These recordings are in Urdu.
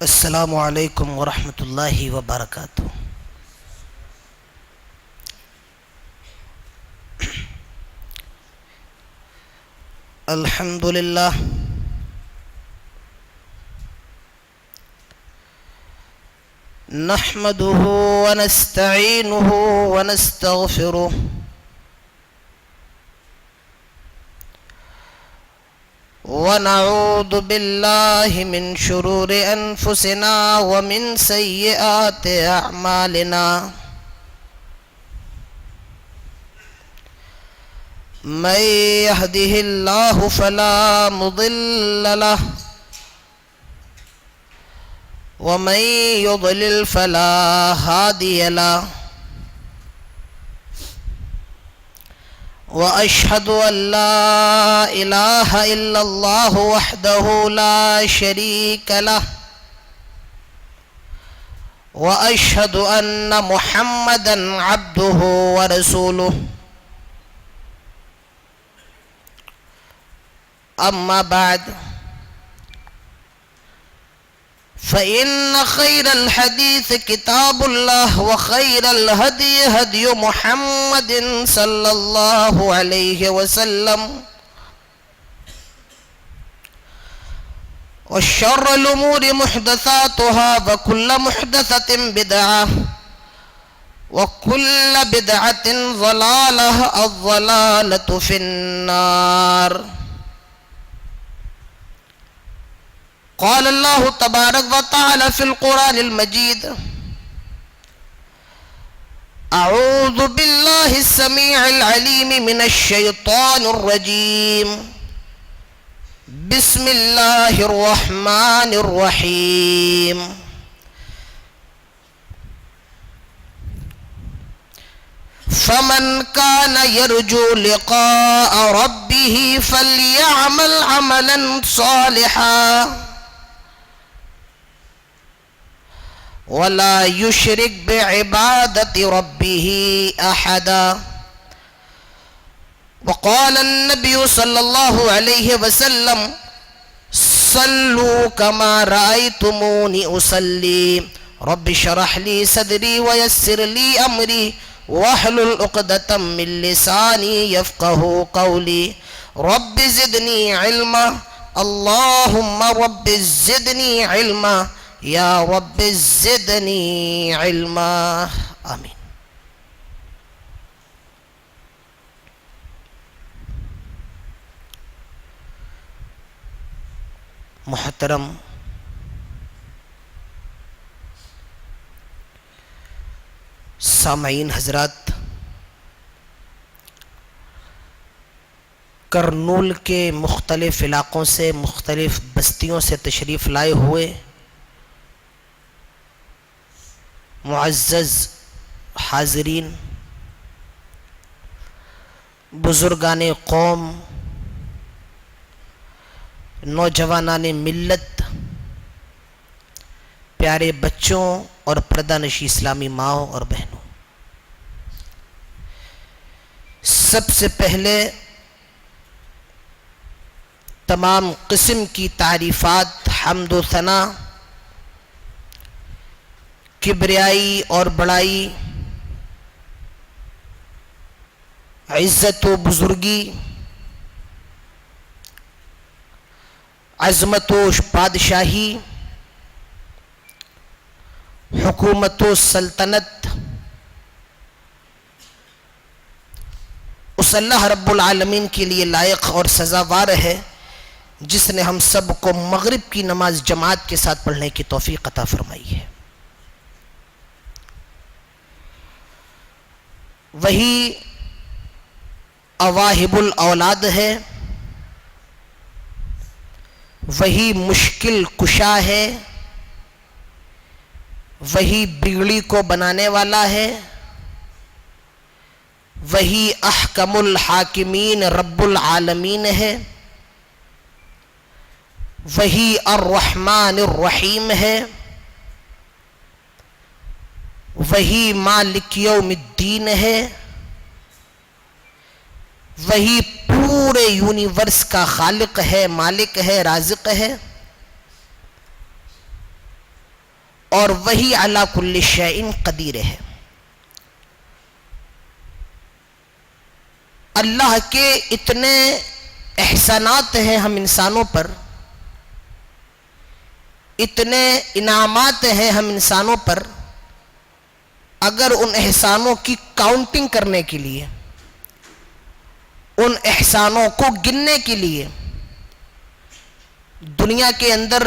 السلام علیکم ورحمۃ اللہ وبرکاتہ۔ الحمد للہ نحمده ونستعینه ونستغفره ونعوذ باللہ من شرور انفسنا ومن سیئات اعمالنا من يهده الله فلا مضل له ومن يضلل فلا هادي له وأشهد أن لا إله إلا الله وحده لا شريك له وأشهد أن محمدا عبده ورسوله أما بعد فإن خير الحديث كتاب الله وخير الهدي هدي محمد صلى الله عليه وسلم وشر الأمور محدثاتها وكل محدثة بدعة وكل بدعة ضلالة الضلالة في النار۔ قال الله تبارك وتعالى في القرآن المجيد: أعوذ بالله السميع العليم من الشيطان الرجيم، بسم الله الرحمن الرحيم۔ فمن كان يرجو لقاء ربه فليعمل عملا صالحا ولا يشرك بعبادة ربه أحدا۔ وقال النبي صلى الله عليه وسلم: صلوا كما رأيتموني أصلي، رب اشرح لي صدري ويسر لي أمري واحلل عقدة من لساني يفقه قولي، رب زدني علما، اللهم رب زدني علما یا رب زدنی علما، آمین۔ محترم سامعین حضرات، کرنول کے مختلف علاقوں سے، مختلف بستیوں سے تشریف لائے ہوئے معزز حاضرین، بزرگان قوم، نوجوانان ملت، پیارے بچوں اور پردہ نشی اسلامی ماؤں اور بہنوں، سب سے پہلے تمام قسم کی تعریفات، حمد و ثنا، کبریائی اور بڑائی، عزت و بزرگی، عظمت و بادشاہی، حکومت و سلطنت اس اللہ رب العالمین کے لیے لائق اور سزاوار ہے جس نے ہم سب کو مغرب کی نماز جماعت کے ساتھ پڑھنے کی توفیق عطا فرمائی ہے۔ وہی اواہب الاولاد ہے، وہی مشکل کشا ہے، وہی بگڑی کو بنانے والا ہے، وہی احکم الحاکمین رب العالمین ہے، وہی الرحمن الرحیم ہے، وہی مالک یوم الدین ہے، وہی پورے یونیورس کا خالق ہے، مالک ہے، رازق ہے۔ اور وہی علی کل شیء قدیر ہے۔ اللہ کے اتنے احسانات ہیں ہم انسانوں پر، اتنے انعامات ہیں ہم انسانوں پر، اگر ان احسانوں کی کاؤنٹنگ کرنے کے لیے، ان احسانوں کو گننے کے لیے دنیا کے اندر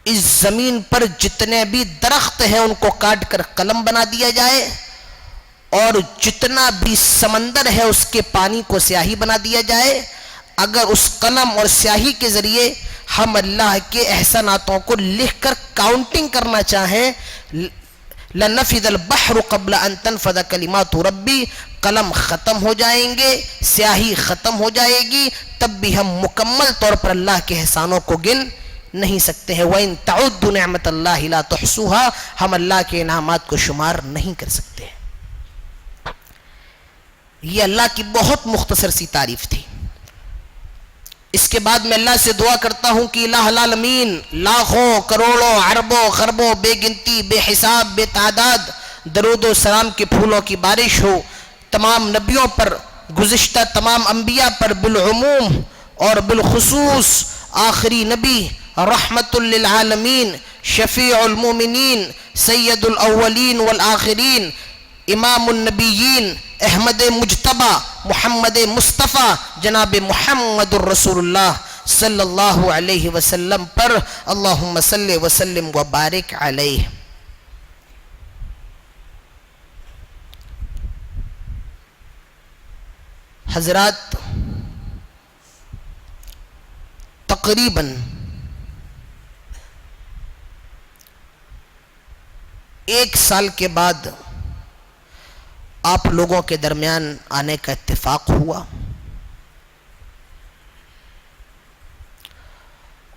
اس زمین پر جتنے بھی درخت ہیں ان کو کاٹ کر قلم بنا دیا جائے، اور جتنا بھی سمندر ہے اس کے پانی کو سیاہی بنا دیا جائے، اگر اس قلم اور سیاہی کے ذریعے ہم اللہ کے احساناتوں کو لکھ کر کاؤنٹنگ کرنا چاہیں، لنفذ البحر قبل ان تنفذ کلمات ربی، قلم ختم ہو جائیں گے، سیاہی ختم ہو جائے گی، تب بھی ہم مکمل طور پر اللہ کے احسانوں کو گن نہیں سکتے ہیں۔ وَإِن تَعُدُّوا نِعْمَةَ اللَّهِ لَا تُحْصُوهَا، ہم اللہ کے انعامات کو شمار نہیں کر سکتے۔ یہ اللہ کی بہت مختصر سی تعریف تھی۔ اس کے بعد میں اللہ سے دعا کرتا ہوں کہ الہ العالمین لاکھوں کروڑوں اربوں خربوں بے گنتی بے حساب بے تعداد درود و سلام کے پھولوں کی بارش ہو تمام نبیوں پر، گزشتہ تمام انبیاء پر بالعموم اور بالخصوص آخری نبی رحمت للعالمین شفیع المومنین سید الاولین والآخرین امام النبیین احمد مجتبی محمد مصطفیٰ جناب محمد الرسول اللہ صلی اللہ علیہ وسلم پر اللہم صلی وسلم وبارک علیہ۔ حضرات، تقریباً ایک سال کے بعد آپ لوگوں کے درمیان آنے کا اتفاق ہوا،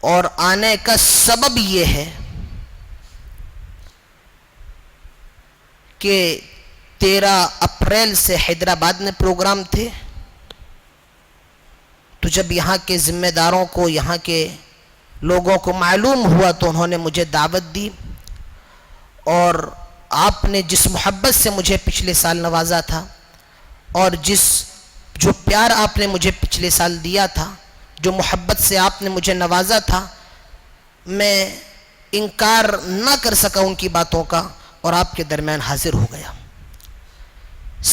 اور آنے کا سبب یہ ہے کہ 13 اپریل سے حیدرآباد میں پروگرام تھے، تو جب یہاں کے ذمہ داروں کو، یہاں کے لوگوں کو معلوم ہوا تو انہوں نے مجھے دعوت دی، اور آپ نے جس محبت سے مجھے پچھلے سال نوازا تھا اور جو پیار آپ نے مجھے پچھلے سال دیا تھا، جو محبت سے آپ نے مجھے نوازا تھا، میں انکار نہ کر سکا ان کی باتوں کا، اور آپ کے درمیان حاضر ہو گیا۔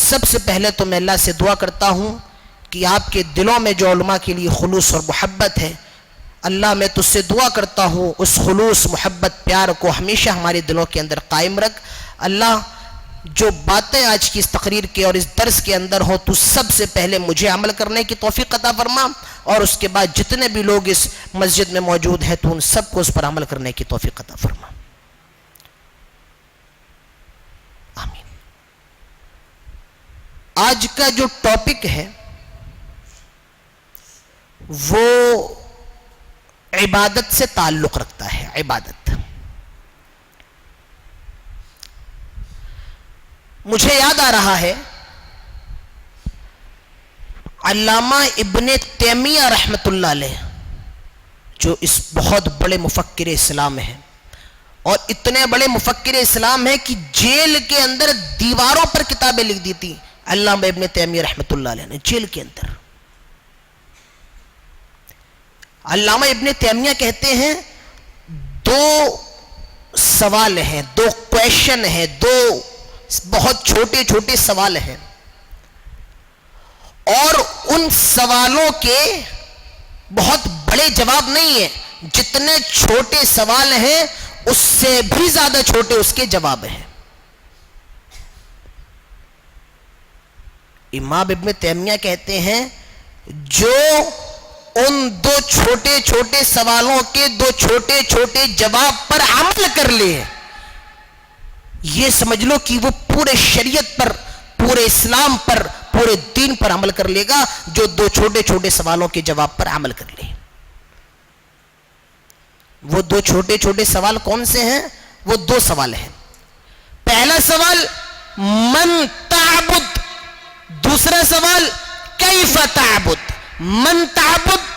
سب سے پہلے تو میں اللہ سے دعا کرتا ہوں کہ آپ کے دلوں میں جو علماء کے لیے خلوص اور محبت ہے، اللہ میں تجھ سے دعا کرتا ہوں اس خلوص محبت پیار کو ہمیشہ ہمارے دلوں کے اندر قائم رکھ۔ اللہ، جو باتیں آج کی اس تقریر کے اور اس درس کے اندر ہوں، تو سب سے پہلے مجھے عمل کرنے کی توفیق عطا فرما، اور اس کے بعد جتنے بھی لوگ اس مسجد میں موجود ہیں تو ان سب کو اس پر عمل کرنے کی توفیق عطا فرما، آمین۔ آج کا جو ٹاپک ہے وہ عبادت سے تعلق رکھتا ہے، عبادت۔ مجھے یاد آ رہا ہے علامہ ابن تیمیہ رحمت اللہ علیہ، جو اس بہت بڑے مفکر اسلام ہیں، اور اتنے بڑے مفکر اسلام ہیں کہ جیل کے اندر دیواروں پر کتابیں لکھ دی تھی علامہ ابن تیمیہ رحمت اللہ علیہ نے، جیل کے اندر۔ علامہ ابن تیمیہ کہتے ہیں 2 سوال ہیں، 2 کویشچن ہیں، 2 بہت چھوٹے چھوٹے سوال ہیں، اور ان سوالوں کے بہت بڑے جواب نہیں ہیں، جتنے چھوٹے سوال ہیں اس سے بھی زیادہ چھوٹے اس کے جواب ہیں۔ امام ابن تیمیہ کہتے ہیں جو ان 2 چھوٹے چھوٹے سوالوں کے 2 چھوٹے چھوٹے جواب پر عمل کر لے، یہ سمجھ لو کہ وہ پورے شریعت پر، پورے اسلام پر، پورے دین پر عمل کر لے گا، جو 2 چھوٹے چھوٹے سوالوں کے جواب پر عمل کر لے۔ وہ 2 چھوٹے چھوٹے سوال کون سے ہیں؟ وہ 2 سوال ہیں۔ پہلا سوال من تعبد، دوسرا سوال کیف تعبد۔ من تعبد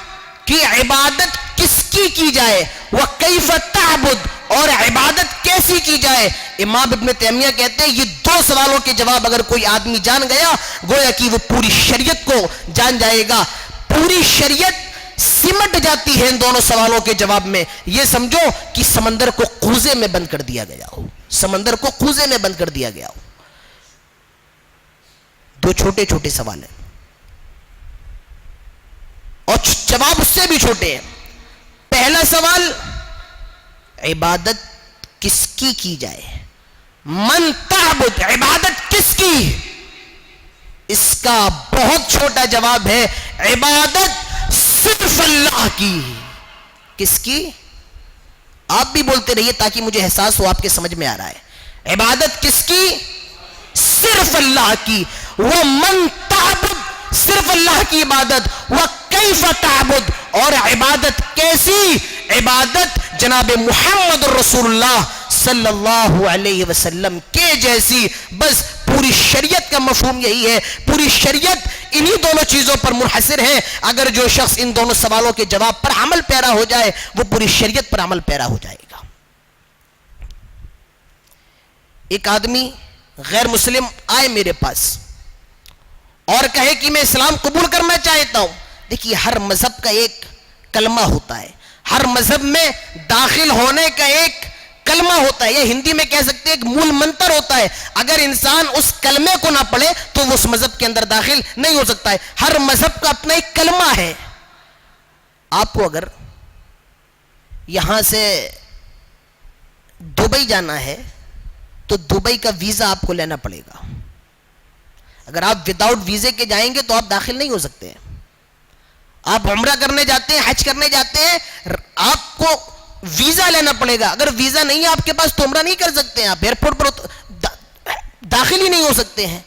کی عبادت کس کی جائے، وہ کیف تعبد، اور عبادت کیسی کی جائے. امام ابن تیمیہ کہتے ہیں یہ دو سوالوں کے جواب اگر کوئی آدمی جان گیا گویا کہ وہ پوری شریعت کو جان جائے گا. پوری شریعت سمٹ جاتی ہے ان دونوں سوالوں کے جواب میں. یہ سمجھو کہ سمندر کو کوزے میں بند کر دیا گیا ہو, سمندر کو کوزے میں بند کر دیا گیا ہو. دو چھوٹے چھوٹے سوال ہیں اور جواب اس سے بھی چھوٹے ہیں. پہلا سوال, عبادت کس کی جائے؟ من تعبد, عبادت کس کی؟ اس کا بہت چھوٹا جواب ہے, عبادت صرف اللہ کی. کس کی؟ آپ بھی بولتے رہیے تاکہ مجھے احساس ہو آپ کے سمجھ میں آ رہا ہے. عبادت کس کی؟ صرف اللہ کی. وہ من تعبد, صرف اللہ کی عبادت. وہ کیف تعبد, اور عبادت کیسی؟ عبادت جناب محمد رسول اللہ صلی اللہ علیہ وسلم کے جیسی. بس پوری شریعت کا مفہوم یہی ہے. پوری شریعت انہی دونوں چیزوں پر منحصر ہے. اگر جو شخص ان دونوں سوالوں کے جواب پر عمل پیرا ہو جائے وہ پوری شریعت پر عمل پیرا ہو جائے گا. ایک آدمی غیر مسلم آئے میرے پاس اور کہے کہ میں اسلام قبول کرنا چاہتا ہوں. دیکھیے ہر مذہب کا ایک کلمہ ہوتا ہے, ہر مذہب میں داخل ہونے کا ایک کلمہ ہوتا ہے, یا ہندی میں کہہ سکتے ہیں ایک مول منتر ہوتا ہے. اگر انسان اس کلمے کو نہ پڑھے تو وہ اس مذہب کے اندر داخل نہیں ہو سکتا ہے. ہر مذہب کا اپنا ایک کلمہ ہے. آپ کو اگر یہاں سے دبئی جانا ہے تو دبئی کا ویزا آپ کو لینا پڑے گا. اگر آپ وداؤٹ ویزے کے جائیں گے تو آپ داخل نہیں ہو سکتے. آپ عمرہ کرنے جاتے ہیں, حج کرنے جاتے ہیں, آپ کو ویزا لینا پڑے گا. اگر ویزا نہیں ہے آپ کے پاس تو عمرہ نہیں کر سکتے ہیں, آپ ایئرپورٹ پر داخل ہی نہیں ہو سکتے ہیں.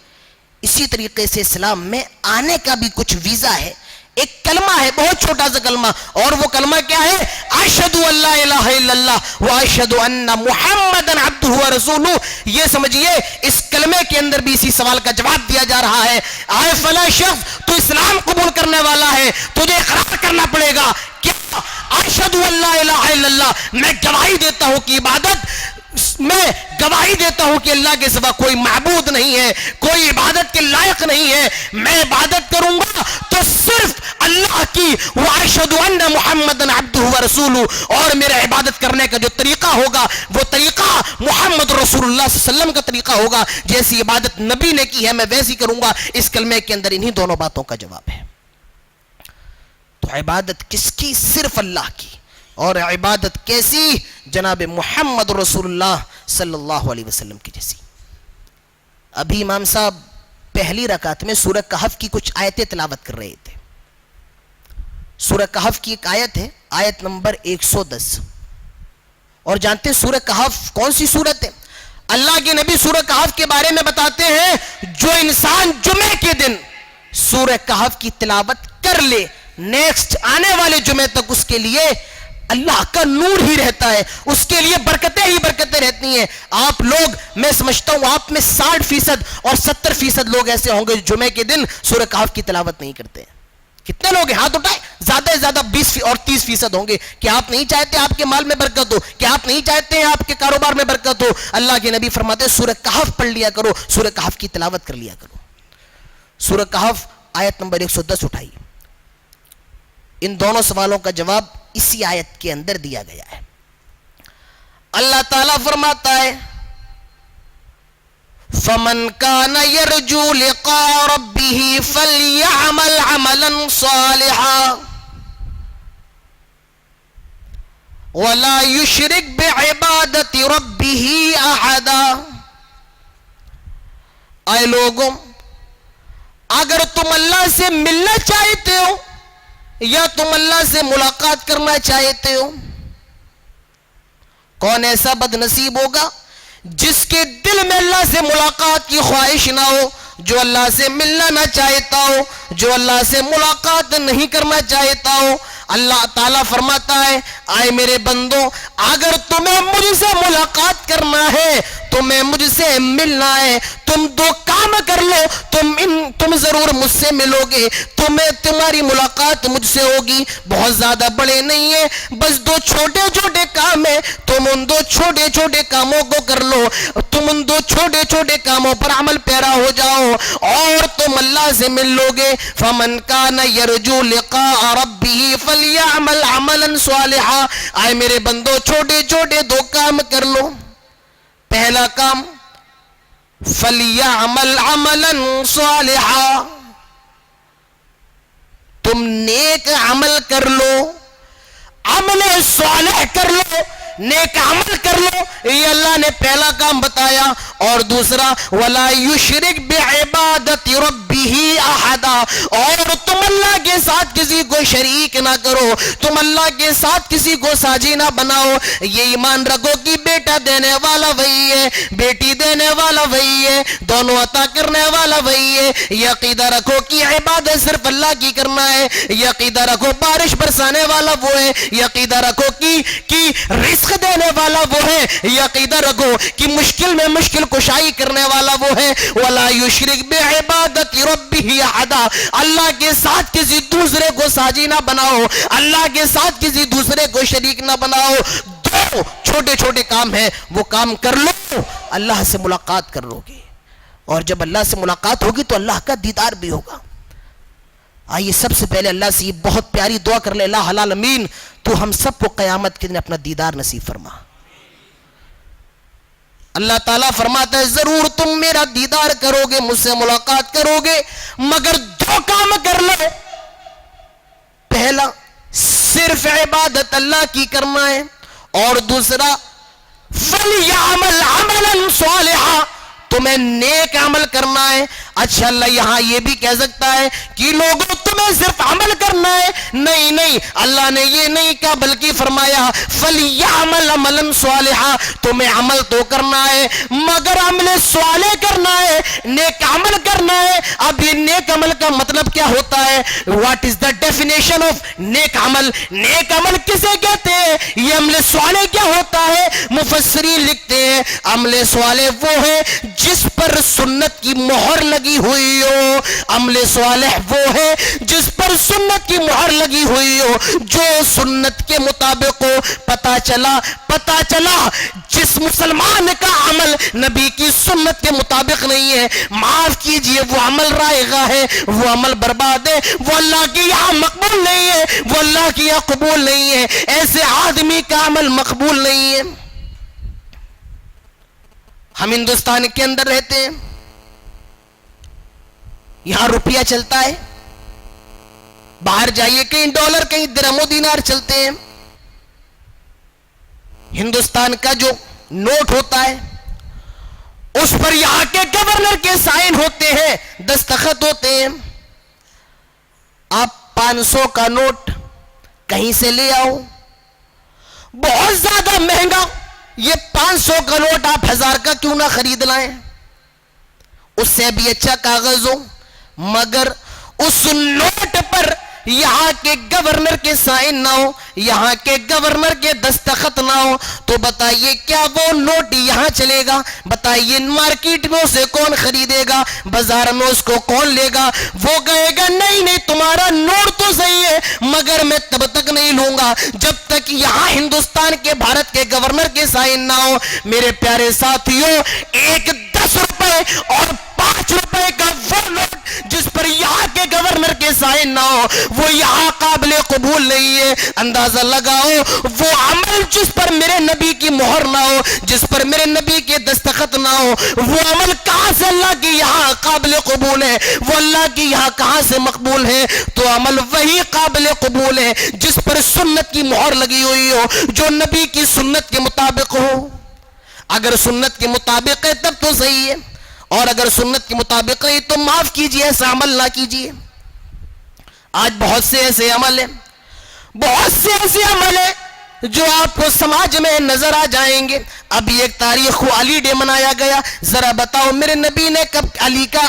اسی طریقے سے اسلام میں آنے کا بھی کچھ ویزا ہے, ایک کلمہ ہے, بہت چھوٹا سا کلمہ. اور وہ کلمہ کیا ہے؟ اشہد ان لا الہ الا اللہ و اشہد ان محمدن عبدہ و رسولہ. یہ سمجھیے اس کلمے کے اندر بھی اسی سوال کا جواب دیا جا رہا ہے. آئے فلاں شخص تو اسلام قبول کرنے والا ہے, تجھے اقرار کرنا پڑے گا کیا اشہد ان لا الہ الا اللہ, میں گواہی دیتا ہوں کہ عبادت, میں گواہی دیتا ہوں کہ اللہ کے سوا کوئی معبود نہیں ہے, کوئی عبادت کے لائق نہیں ہے. میں عبادت کروں گا تو صرف اللہ کی. وَأَشْهَدُ أَنَّ مُحَمَّدًا عَبْدُهُ وَرَسُولُهُ, اور میرا عبادت کرنے کا جو طریقہ ہوگا وہ طریقہ محمد رسول اللہ صلی اللہ علیہ وسلم کا طریقہ ہوگا. جیسی عبادت نبی نے کی ہے میں ویسی کروں گا. اس کلمے کے اندر انہی دونوں باتوں کا جواب ہے. تو عبادت کس کی؟ صرف اللہ کی. اور عبادت کیسی؟ جناب محمد رسول اللہ صلی اللہ علیہ وسلم کی جیسی. ابھی امام صاحب پہلی رکعت میں سورہ کہف کی کچھ آیتیں تلاوت کر رہے تھے. سورہ کہف کی ایک آیت ہے, آیت نمبر 110. اور جانتے ہیں سورہ کہف کون سی سورت ہے؟ اللہ کے نبی سورہ کہف کے بارے میں بتاتے ہیں جو انسان جمعے کے دن سورہ کہف کی تلاوت کر لے, نیکسٹ آنے والے جمعے تک اس کے لیے اللہ کا نور ہی رہتا ہے, اس کے لیے برکتیں ہی برکتیں رہتی ہیں. آپ لوگ, میں سمجھتا ہوں آپ میں 60% اور 70% لوگ ایسے ہوں گے جو جمعے کے دن سورہ کہف کی تلاوت نہیں کرتے. کتنے لوگ ہیں؟ ہاتھ اٹھائیں. زیادہ سے زیادہ 20 اور 30% ہوں گے. کہ آپ نہیں چاہتے آپ کے مال میں برکت ہو, کہ آپ نہیں چاہتے ہیں آپ کے کاروبار میں برکت ہو. اللہ کے نبی فرماتے ہیں سورہ کہف پڑھ لیا کرو, سورہ کہف کی تلاوت کر لیا کرو. سورہ کہف آیت نمبر 110 اٹھائیے. ان دونوں سوالوں کا جواب اسی آیت کے اندر دیا گیا ہے. اللہ تعالیٰ فرماتا ہے فَمَنْ كَانَ يَرْجُو لِقَاءَ رَبِّهِ فَلْيَعْمَلْ عَمَلًا صَالِحًا وَلَا يُشْرِكْ بِعِبَادَةِ رَبِّهِ أَحَدًا. اے لوگوں, اگر تم اللہ سے ملنا چاہتے ہو یا تم اللہ سے ملاقات کرنا چاہتے ہو, کون ایسا بد نصیب ہوگا جس کے دل میں اللہ سے ملاقات کی خواہش نہ ہو, جو اللہ سے ملنا نہ چاہتا ہو, جو اللہ سے ملاقات نہیں کرنا چاہتا ہو. اللہ تعالیٰ فرماتا ہے آئے میرے بندو اگر تمہیں مجھ سے ملاقات کرنا ہے, تمہیں مجھ سے ملنا ہے, تم دو کام کر لو, تم ضرور مجھ سے ملو گے, تمہاری ملاقات مجھ سے ہوگی, بہت زیادہ بڑے نہیں ہیں, بس دو چھوٹے چھوٹے کام ہیں, تم ان دو چھوٹے چھوٹے کاموں کو کر لو, تم ان دو چھوٹے چھوٹے کاموں پر عمل پیرا ہو جاؤ اور تم اللہ سے مل لو گے. فمن کان یرجو لقاء ربہ فلیعمل عملا صالحا. آئے میرے بندو چھوٹے چھوٹے دو کام کر لو. پہلا کام فلیعمل عملا صالحا, تم نیک عمل کر لو, عمل صالح کر لو, نیک عمل کر لو. یہ اللہ نے پہلا کام بتایا. اور دوسرا وَلَا يُشْرِكْ بِعِبَادَةِ رَبِّهِ أَحَدًا, اور تم اللہ کے ساتھ کسی کو شریک نہ کرو, تم اللہ کے ساتھ کسی کو ساجی نہ بناؤ. یہ ایمان رکھو کہ بیٹا دینے والا وہی ہے, بیٹی دینے والا وہی ہے, دونوں عطا کرنے والا وہی ہے. یہ عقیدہ رکھو کہ عبادت صرف اللہ کی کرنا ہے. یہ عقیدہ رکھو بارش برسانے والا وہ ہے. یہ عقیدہ رکھو کہ رزق دینے والا وہ ہے. یہ عقیدہ رکھو کہ مشکل میں مشکل کشائی کرنے والا وہ ہے. وَلَا يُشْرِكْ بِعِبَادَةِ رَبِّهِ أَحَدًا, اللہ کے ساتھ کسی دوسرے کو ساجی نہ بناؤ, اللہ کے ساتھ کسی دوسرے کو شریک نہ بناؤ. دو چھوٹے چھوٹے کام ہیں, وہ کام کر لو, اللہ سے ملاقات کر لو گے, اور جب اللہ سے ملاقات ہوگی تو اللہ کا دیدار بھی ہوگا. آئیے سب سے پہلے اللہ سے یہ بہت پیاری دعا کر لے, اللہ العالمین تو ہم سب کو قیامت کے دن اپنا دیدار نصیب فرما. اللہ تعالیٰ فرماتا ہے ضرور تم میرا دیدار کرو گے, مجھ سے ملاقات کرو گے, مگر دو کام کر لو. پہلا صرف عبادت اللہ کی کرنا ہے, اور دوسرا فَلْيَعْمَلْ عَمَلًا صَالِحًا, تمہیں نیک عمل کرنا ہے. اچھا اللہ یہاں یہ بھی کہہ سکتا ہے کہ لوگوں تمہیں صرف عمل کرنا ہے, نہیں نہیں, اللہ نے یہ نہیں کہا بلکہ فرمایا فَلْيَعْمَلْ عَمَلًا صَالِحًا, تمہیں عمل تو کرنا ہے مگر عمل صالح کرنا ہے, نیک عمل کرنا ہے. اب یہ نیک عمل کا مطلب کیا ہوتا ہے؟ What is the definition of نیک عمل؟ نیک عمل کسے کہتے ہیں؟ یہ عمل صالح کیا ہوتا ہے؟ مفسرین لکھتے ہیں عمل صالح وہ ہے جس پر سنت کی مہر لگی ہوئی ہو. عمل صالح وہ ہے جس پر سنت کی مہر لگی ہوئی ہو, جو سنت کے مطابق ہو. پتا چلا جس مسلمان کا عمل نبی کی سنت کے مطابق نہیں ہے, معاف کیجئے, وہ عمل رائگاں ہے, وہ عمل برباد ہے, وہ اللہ کی یہاں مقبول نہیں ہے, وہ اللہ کی یہاں قبول نہیں ہے. ایسے آدمی کا عمل مقبول نہیں ہے. ہم ہندوستان کے اندر رہتے ہیں, یہاں روپیہ چلتا ہے, باہر جائیے کہیں ڈالر کہیں درہم و دینار چلتے ہیں. ہندوستان کا جو نوٹ ہوتا ہے اس پر یہاں کے گورنر کے سائن ہوتے ہیں, دستخط ہوتے ہیں. آپ 500 کا نوٹ کہیں سے لے آؤ, بہت زیادہ مہنگا, یہ 500 کا نوٹ آپ 1000 کا کیوں نہ خرید لائیں, اس سے بھی اچھا کاغذ ہو, مگر اس نوٹ پر یہاں کے گورنر کے سائن نہ ہو, یہاں کے گورنر کے دستخط نہ ہو, تو بتائیے کیا وہ نوٹ یہاں چلے گا؟ بتائیے مارکیٹ میں اسے کون خریدے گا؟ بازار میں اس کو کون لے گا؟ وہ کہے گا نہیں تمہارا نوٹ تو صحیح ہے مگر میں تب تک نہیں لوں گا جب تک یہاں ہندوستان کے بھارت کے گورنر کے سائن نہ ہو. میرے پیارے ساتھیوں, ایک 10 روپے اور 5 روپے کا وہ نوٹ جس پر یہاں کے گورنر کے سائن نہ ہو وہ یہاں قابل قبول نہیں ہے. اندازہ لگاؤ وہ عمل جس پر میرے نبی کی مہر نہ ہو, جس پر میرے نبی کے دستخط نہ ہو, وہ عمل کہاں سے اللہ کی یہاں قابل قبول ہے؟ وہ اللہ کی یہاں کہاں سے مقبول ہے؟ تو عمل وہی قابل قبول ہے جس پر سنت کی مہر لگی ہوئی ہو, جو نبی کی سنت کے مطابق ہو. اگر سنت کے مطابق ہے تب تو صحیح ہے, اور اگر سنت کے مطابق ہے تو معاف کیجئے, ایسا عمل نہ کیجئے. آج بہت سے ایسے عمل ہیں جو آپ کو سماج میں نظر آ جائیں گے. ابھی ایک تاریخ کو علی ڈے منایا گیا, ذرا بتاؤ میرے نبی نے کب علی کا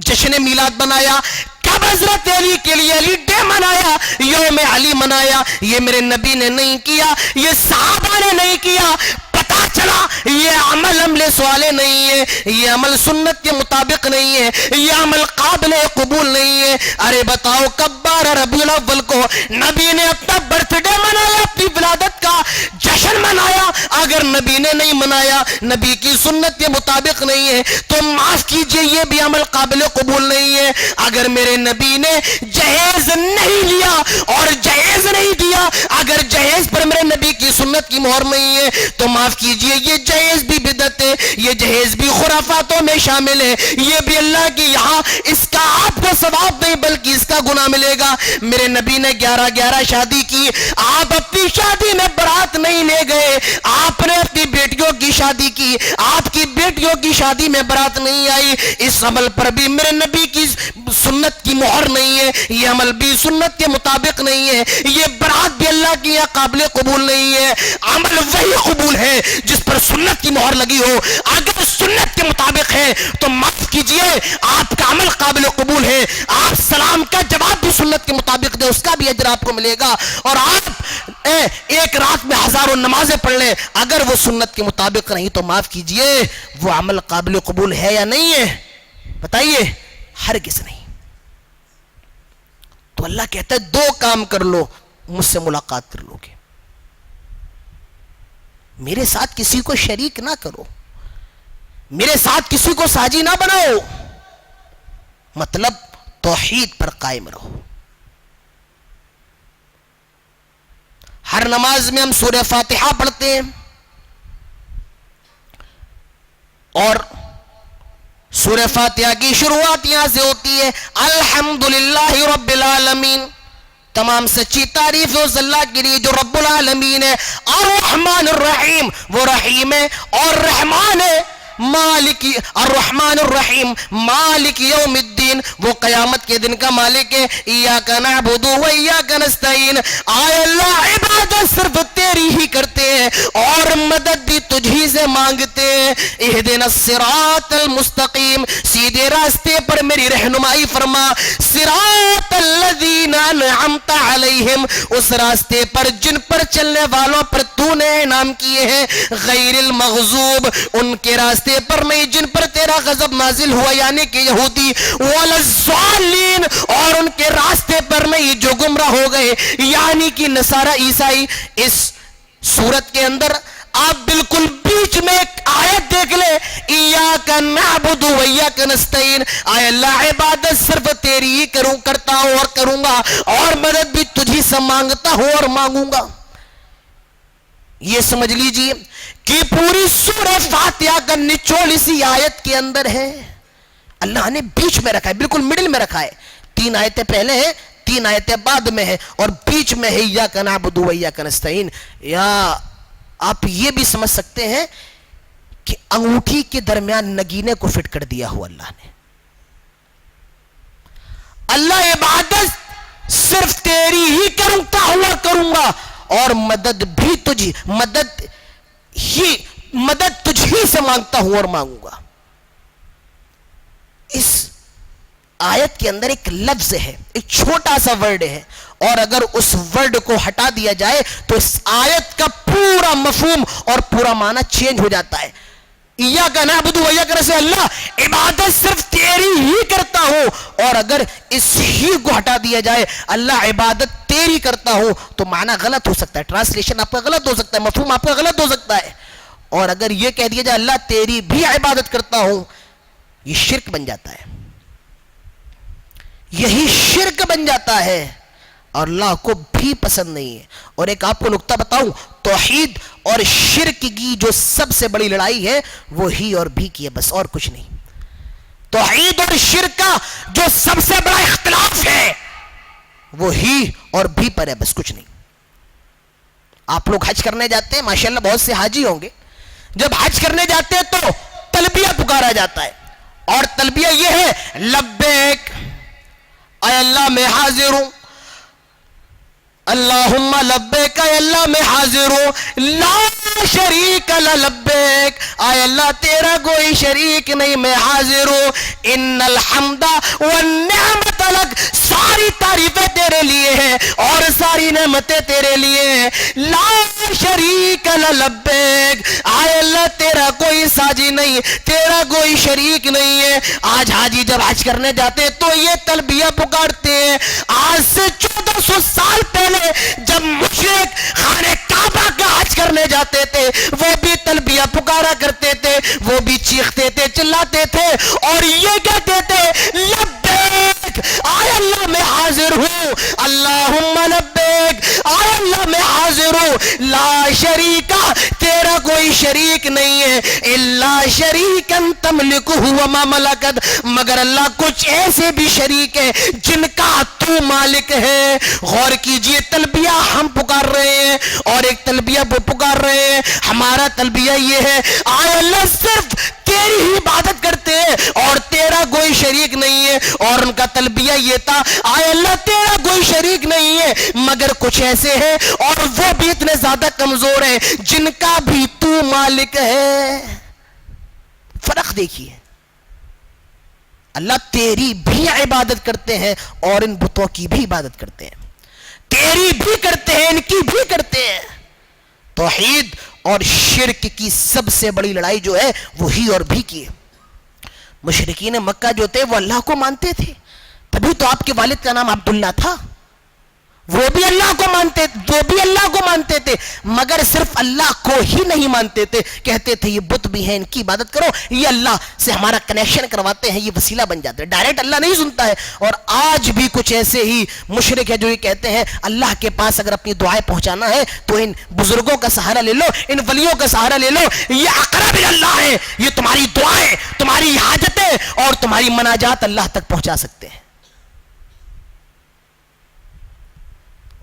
جشن میلاد بنایا؟ کب حضرت علی کے لیے علی ڈے منایا، یوم علی منایا، یہ میرے نبی نے نہیں کیا، یہ صحابہ نے نہیں کیا۔ پتا چلا یہ عمل صالح نہیں ہے، یہ عمل سنت کے مطابق نہیں ہے، یہ عمل قابل قبول نہیں ہے۔ ارے بتاؤ کب 12 ربیع الاول کو نبی نے اپنا برتھ ڈے منایا، اپنی ولادت کا جشن منایا؟ اگر نبی نے نہیں منایا، نبی کی سنت کے مطابق نہیں ہے، تو معاف کیجئے یہ بھی عمل قابل قبول نہیں ہے۔ اگر میرے نبی نے جہیز نہیں لیا اور جہیز نہیں دیا، اگر جہیز پر میرے نبی کی سنت کی مہر نہیں ہے، تو معاف کیجئے یہ جہیز بھی بدعت ہے، یہ جہیز بھی خرافاتوں میں شامل ہے، یہ بھی اللہ کی یہاں اس کا آپ کو ثواب نہیں بلکہ اس کا گناہ ملے گا۔ میرے نبی نے 11 شادی کی، آپ اپنی شادی میں برات نہیں لے گئے، آپ نے اپنی بیٹیوں کی شادی کی، آپ کی بیٹیوں کی شادی میں برات نہیں آئی، اس عمل پر بھی میرے نبی کی سنت کی مہر نہیں ہے، یہ عمل بھی سنت کے مطابق نہیں ہے، یہ برات بھی اللہ کی یہاں قابل قبول نہیں ہے۔ عمل وہی قبول ہے جس پر سنت کی مہر لگی ہو۔ اگر سنت کے مطابق ہے تو معاف کیجئے آپ کا عمل قابل قبول ہے، آپ سلام کا جواب بھی سنت کے مطابق دے، اس کا بھی اجر آپ کو ملے گا، اور آپ ایک رات میں ہزاروں نمازیں پڑھ لیں، اگر وہ سنت کے مطابق نہیں تو معاف کیجئے وہ عمل قابل قبول ہے یا نہیں ہے؟ بتائیے، ہرگز نہیں۔ تو اللہ کہتا ہے 2 کام کر لو، مجھ سے ملاقات کر لو گے، میرے ساتھ کسی کو شریک نہ کرو، میرے ساتھ کسی کو ساجی نہ بناؤ، مطلب توحید پر قائم رہو۔ ہر نماز میں ہم سورہ فاتحہ پڑھتے ہیں، اور سورہ فاتحہ کی شروعات یہاں سے ہوتی ہے، الحمدللہ رب العالمین، تمام سچی تعریف اس اللہ کے لیے جو رب العالمین ہے، الرحمن الرحیم، وہ رحیم ہے اور رحمان ہے، مالک الرحمن الرحیم مالک یوم الدین، وہ قیامت کے دن کا مالک ہے، ایاک نعبد و ایاک نستعین، آئے اللہ عبادت صرف تیری ہی کرتے ہیں اور مدد بھی تجھی سے مانگتے ہیں، اہدنا الصراط المستقیم، سیدھے راستے پر میری رہنمائی فرما، صراط الذین انعمت علیہم، اس راستے پر جن پر چلنے والوں پر تو نے انعام کیے ہیں، غیر المغضوب، ان کے راستے پر نہیں جن پر تیرا غضب نازل ہوا یعنی کہ یہودی، ولا الضالین، اور ان کے راستے پر نہیں جو گمراہ ہو گئے یعنی کہ نصارہ عیسائی۔ اس سورت کے اندر آپ بالکل بیچ میں ایک آیت دیکھ لیں، ایاک نعبد و ایاک نستعین، آئے اللہ عبادت صرف تیری ہی کرتا ہوں اور کروں گا، اور مدد بھی تجھی سے مانگتا ہوں اور مانگوں گا۔ یہ سمجھ لیجئے کہ پوری سورہ فاتحہ کا نچوڑ اسی آیت کے اندر ہے، اللہ نے بیچ میں رکھا ہے، بالکل مڈل میں رکھا ہے، 3 آیتیں پہلے ہیں، 3 آیتیں بعد میں ہیں، اور بیچ میں ہے ایاک نعبد و ایاک نستعین۔ یا آپ یہ بھی سمجھ سکتے ہیں کہ انگوٹھی کے درمیان نگینے کو فٹ کر دیا ہوا اللہ نے، اللہ عبادت صرف تیری ہی کرتا ہوں اور کروں گا، اور مدد بھی مدد تجھی سے مانگتا ہوں اور مانگوں گا۔ اس آیت کے اندر ایک لفظ ہے، ایک چھوٹا سا ورڈ ہے، اور اگر اس ورڈ کو ہٹا دیا جائے تو اس آیت کا پورا مفہوم اور پورا معنی چینج ہو جاتا ہے۔ ایاک نعبد و ایاک نستعین، اللہ عبادت صرف تیری ہی کرتا ہوں، اور اگر اس ہی کو ہٹا دیا جائے اللہ عبادت تیری کرتا ہوں تو معنی غلط ہو سکتا ہے، ٹرانسلیشن آپ کا غلط ہو سکتا ہے، مفہوم آپ کا غلط ہو سکتا ہے۔ اور اگر یہ کہہ دیا جائے اللہ تیری بھی عبادت کرتا ہوں، یہ شرک بن جاتا ہے، یہی شرک بن جاتا ہے، اور اللہ کو بھی پسند نہیں ہے۔ اور ایک آپ کو نکتہ بتاؤں، توحید اور شرک کی جو سب سے بڑی لڑائی ہے وہ ہی اور بھی کی ہے، بس اور کچھ نہیں۔ توحید اور شرک کا جو سب سے بڑا اختلاف ہے وہ ہی اور بھی پر ہے، بس کچھ نہیں۔ آپ لوگ حج کرنے جاتے ہیں، ماشاءاللہ بہت سے حاجی ہوں گے، جب حج کرنے جاتے ہیں تو تلبیہ پکارا جاتا ہے، اور تلبیہ یہ ہے لبیک، اے اللہ میں حاضر ہوں، اللہم لبیک، اے اللہ میں حاضر ہوں، لا شریک لبیک، اے اللہ تیرا کوئی شریک نہیں، میں حاضر ہوں، ان الحمد والنعمت لک، ساری نعمتیں تیرے لیے. لا شریک لبیک. آئے اللہ تیرا کوئی ساجی نہیں, تیرا کوئی شریک نہیں ہے. آج حاجی جب حج کرنے جاتے تو یہ تلبیہ پکارتے ہیں. آج سے 1400 سال پہلے جب مشرک خانہ کعبہ کا حج کرنے جاتے تھے وہ بھی تلبیہ پکارا کرتے تھے, وہ بھی چیختے تھے, چلاتے تھے اور یہ کہتے تھے لبیک, آئے اللہ میں حاضر ہوں, اللہم لبیک, آئے اللہ میں حاضر ہوں, لا شریکہ, تیرا کوئی شریک نہیں ہے, الا شریکن تملکہ وما ملکت, مگر اللہ کچھ ایسے بھی شریک ہیں جن کا تو مالک ہے. غور کیجئے, تلبیہ ہم پکار رہے ہیں اور ایک تلبیہ وہ پکار رہے ہیں. ہمارا تلبیہ یہ ہے, آئے اللہ صرف تیری ہی عبادت کرتے ہیں اور تیرا کوئی شریک نہیں ہے. اور ان کا تلبیہ یہ تھا, آئے اللہ تیرا کوئی شریک نہیں ہے مگر کچھ ایسے ہیں اور وہ بھی اتنے زیادہ کمزور ہیں جن کا بھی تو مالک ہے. فرق دیکھیے, اللہ تیری بھی عبادت کرتے ہیں اور ان بتوں کی بھی عبادت کرتے ہیں, تیری بھی کرتے ہیں ان کی بھی کرتے ہیں. توحید اور شرک کی سب سے بڑی لڑائی جو ہے وہی اور بھی کی ہے. مشرکین مکہ جو تھے وہ اللہ کو مانتے تھے, تبھی تو آپ کے والد کا نام عبداللہ تھا. وہ بھی اللہ کو مانتے, وہ بھی اللہ کو مانتے تھے مگر صرف اللہ کو ہی نہیں مانتے تھے. کہتے تھے یہ بت بھی ہیں, ان کی عبادت کرو, یہ اللہ سے ہمارا کنیکشن کرواتے ہیں, یہ وسیلہ بن جاتے ہیں, ڈائریکٹ اللہ نہیں سنتا ہے. اور آج بھی کچھ ایسے ہی مشرک ہے جو یہ کہتے ہیں اللہ کے پاس اگر اپنی دعائیں پہنچانا ہے تو ان بزرگوں کا سہارا لے لو, ان ولیوں کا سہارا لے لو, یہ اقرب اللہ ہے, یہ تمہاری دعائیں, تمہاری حاجتیں اور تمہاری مناجات اللہ تک پہنچا سکتے ہیں.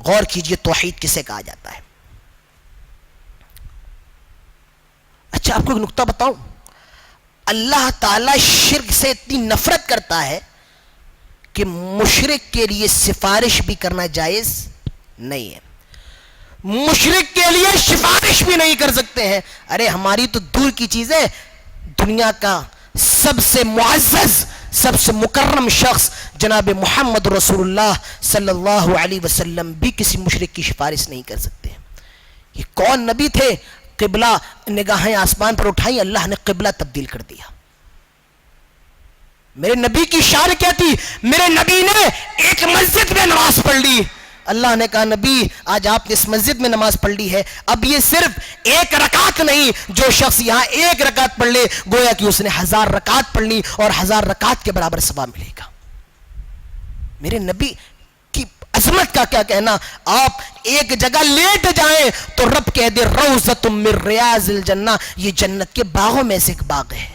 غور کیجئے توحید کسے کہا جاتا ہے. اچھا آپ کو ایک نکتہ بتاؤں, اللہ تعالی شرک سے اتنی نفرت کرتا ہے کہ مشرک کے لیے سفارش بھی کرنا جائز نہیں ہے. مشرک کے لیے سفارش بھی نہیں کر سکتے ہیں. ارے ہماری تو دور کی چیز ہے, دنیا کا سب سے معزز, سب سے مکرم شخص جناب محمد رسول اللہ صلی اللہ علیہ وسلم بھی کسی مشرک کی سفارش نہیں کر سکتے. یہ کون نبی تھے, قبلہ نگاہیں آسمان پر اٹھائی, اللہ نے قبلہ تبدیل کر دیا. میرے نبی کی شان کیا تھی, میرے نبی نے ایک مسجد میں نماز پڑھ لی, اللہ نے کہا نبی آج آپ نے اس مسجد میں نماز پڑھ لی ہے, اب یہ صرف ایک رکعت نہیں, جو شخص یہاں ایک رکعت پڑھ لے گویا کہ اس نے 1000 رکعت پڑھ لی اور 1000 رکعت کے برابر ثواب ملے گا. میرے نبی کی عظمت کا کیا کہنا, آپ ایک جگہ لیٹ جائیں تو رب کہہ دے روضۃ من ریاض الجنہ, یہ جنت کے باغوں میں سے ایک باغ ہے.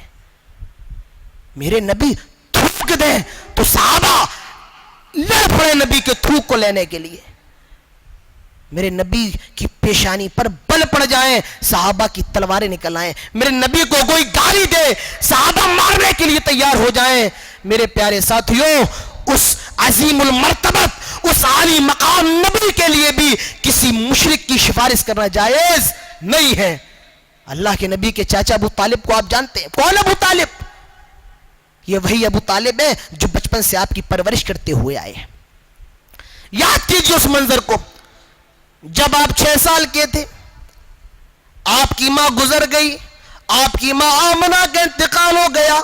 میرے نبی تھوک دیں تو صحابہ لے پڑے نبی کے تھوک کو لینے کے لیے. میرے نبی کی پیشانی پر بل پڑ جائیں, صحابہ کی تلواریں نکل آئیں. میرے نبی کو کوئی گالی دے, صحابہ مارنے کے لیے تیار ہو جائیں. میرے پیارے ساتھیوں, اس عظیم المرتبت, اس عالی مقام نبی کے لیے بھی کسی مشرک کی سفارش کرنا جائز نہیں ہے. اللہ کے نبی کے چاچا ابو طالب کو آپ جانتے ہیں, کون ابو طالب؟ یہ وہی ابو طالب ہے جو بچپن سے آپ کی پرورش کرتے ہوئے آئے ہیں. یاد کیجئے اس منظر کو, جب آپ 6 سال کے تھے, آپ کی ماں گزر گئی, آپ کی ماں آمنہ کا انتقال ہو گیا,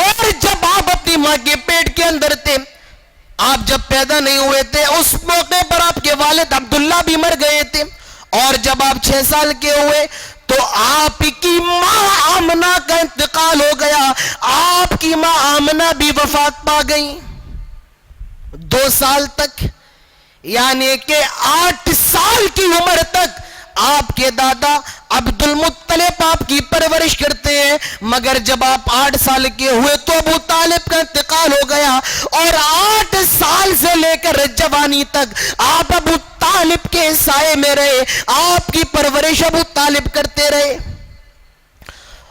اور جب آپ اپنی ماں کے پیٹ کے اندر تھے, آپ جب پیدا نہیں ہوئے تھے, اس موقع پر آپ کے والد عبداللہ بھی مر گئے تھے, اور جب آپ 6 سال کے ہوئے تو آپ کی ماں آمنہ کا انتقال ہو گیا, آپ کی ماں آمنہ بھی وفات پا گئی. 2 سال تک, یعنی کہ 8 سال کی عمر تک آپ کے دادا عبد المطلب آپ کی پرورش کرتے ہیں, مگر جب آپ 8 سال کے ہوئے تو ابو طالب کا انتقال ہو گیا, اور 8 سال سے لے کر جوانی تک آپ ابو طالب کے سائے میں رہے, آپ کی پرورش ابو طالب کرتے رہے.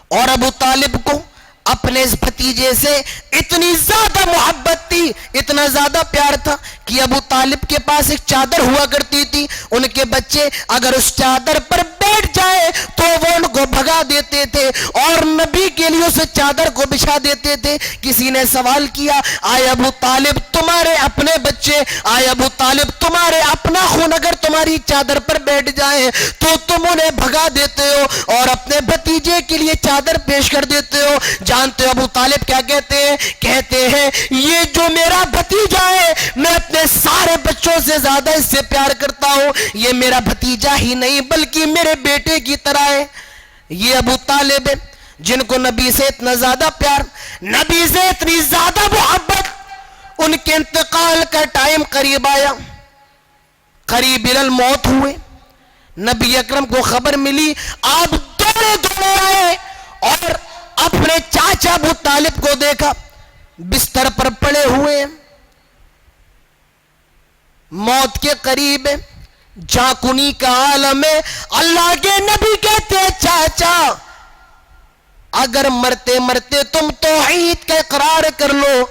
اور ابو طالب کو اپنے اس بھتیجے سے اتنی زیادہ محبت تھی بھائی اتنا زیادہ پیار تھا کہ ابو طالب کے پاس ایک چادر ہوا کرتی تھی، ان کے بچے اگر اس چادر پر بیٹھ جائے تو وہ ان کو بھگا دیتے تھے اور نبی کے لیے اس چادر کو بچھا دیتے تھے۔ کسی نے سوال کیا، آئے ابو طالب تمہارے اپنے بچے، آئے ابو طالب تمہارے اپنا خون اگر تمہاری چادر پر بیٹھ جائے تو تم انہیں بھگا دیتے ہو اور اپنے بھتیجے کے لیے چادر پیش کر دیتے ہو؟ جانتے ہو ابو طالب کیا کہتے ہیں؟ کہتے ہیں یہ جو میرا بھتیجا ہے میں اپنے سارے بچوں سے زیادہ اس سے پیار کرتا ہوں، یہ میرا بھتیجا ہی نہیں بلکہ میرے بیٹے کی طرح ہے۔ یہ ابو طالب ہے جن کو نبی سے اتنا زیادہ پیار، نبی سے اتنی زیادہ محبت، ان کے انتقال کا ٹائم قریب آیا، قریب الموت ہوئے، نبی اکرم کو خبر ملی، آپ دوڑے دوڑے آئے اور اپنے چاچا ابو طالب کو دیکھا بستر پر پڑے ہوئے ہیں، موت کے قریب ہے، جاکنی کا عالم ہے۔ اللہ کے نبی کہتے ہیں چاچا اگر مرتے مرتے تم توحید کا اقرار کر لو،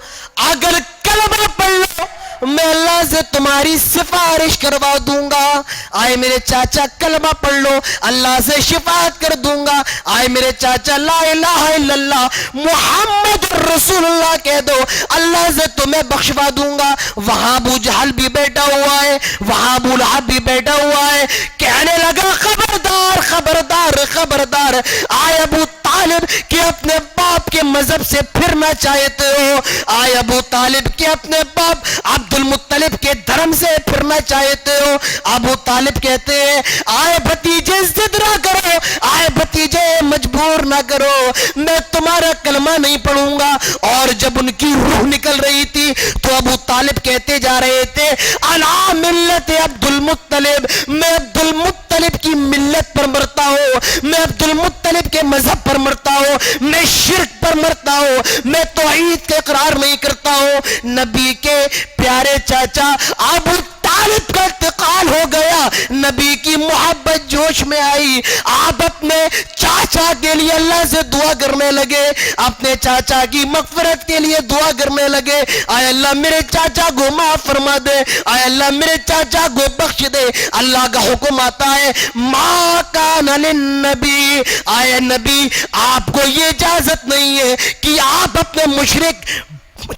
اگر کلمہ پڑھ لو، میں اللہ سے تمہاری سفارش کروا دوں گا۔ آئے میرے چاچا کلمہ پڑھ لو، اللہ سے شفاعت کر دوں گا۔ آئے میرے چاچا لا الہ الا اللہ محمد رسول اللہ کہہ دو، اللہ سے تمہیں بخشوا دوں گا۔ وہاں ابو جہل بھی بیٹھا ہوا ہے، وہاں ابو لہب بھی بیٹھا ہوا ہے، کہنے لگا خبردار خبردار خبردار، آئے ابو طالب کہ اپنے باپ کے مذہب سے پھرنا چاہتے ہو، آئے ابو طالب کہ اپنے باپ عبد المطلب کے دھرم سے پھرنا چاہتے ہو۔ ابو طالب کہتے ہیں آئے بھتیجے ضد نہ کرو، آئے بھتیجے مجبور نہ کرو، میں تمہارا کلمہ نہیں پڑھوں گا۔ اور جب ان کی روح نکل رہی تھی تو ابو طالب کہتے جا رہے تھے انا ملت عبد المطلب، میں عبد المطلب کی ملت پر مرتا ہوں، میں عبد المطلب کے مذہب پر مرتا ہوں، میں شرک پر مرتا ہوں، میں توحید کا اقرار نہیں کرتا ہوں۔ نبی کے پیارے چاچا ابو طالب کا انتقال ہو گیا، نبی کی محبت جوش میں آئی، آپ اپنے چاچا کے لیے اللہ سے دعا کرنے لگے، اپنے چاچا کی مغفرت کے لیے دعا کرنے لگے، آئے اللہ میرے چاچا کو معاف فرما دے، آئے اللہ میرے چاچا کو بخش دے۔ اللہ کا حکم آتا ہے ما کان للنبی، آئے نبی آپ کو یہ اجازت نہیں ہے کہ آپ اپنے مشرک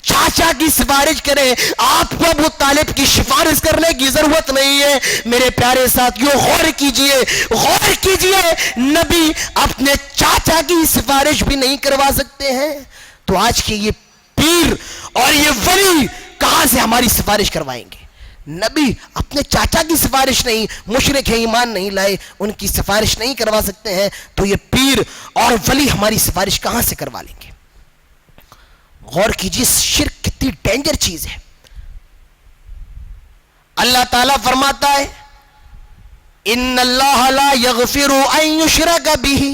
چاچا کی سفارش کریں، آپ کو ابو طالب کی سفارش کرنے کی ضرورت نہیں ہے۔ میرے پیارے ساتھیوں غور کیجئے، غور کیجئے، نبی اپنے چاچا کی سفارش بھی نہیں کروا سکتے ہیں، تو آج کے یہ پیر اور یہ ولی کہاں سے ہماری سفارش کروائیں گے؟ نبی اپنے چاچا کی سفارش نہیں، مشرک ہے ایمان نہیں لائے، ان کی سفارش نہیں کروا سکتے ہیں، تو یہ پیر اور ولی ہماری سفارش کہاں سے کروا لیں گے؟ غور کیجیے شرک کتنی ڈینجر چیز ہے۔ اللہ تعالیٰ فرماتا ہے ان اللہ لا یغفر ان یشرک بہ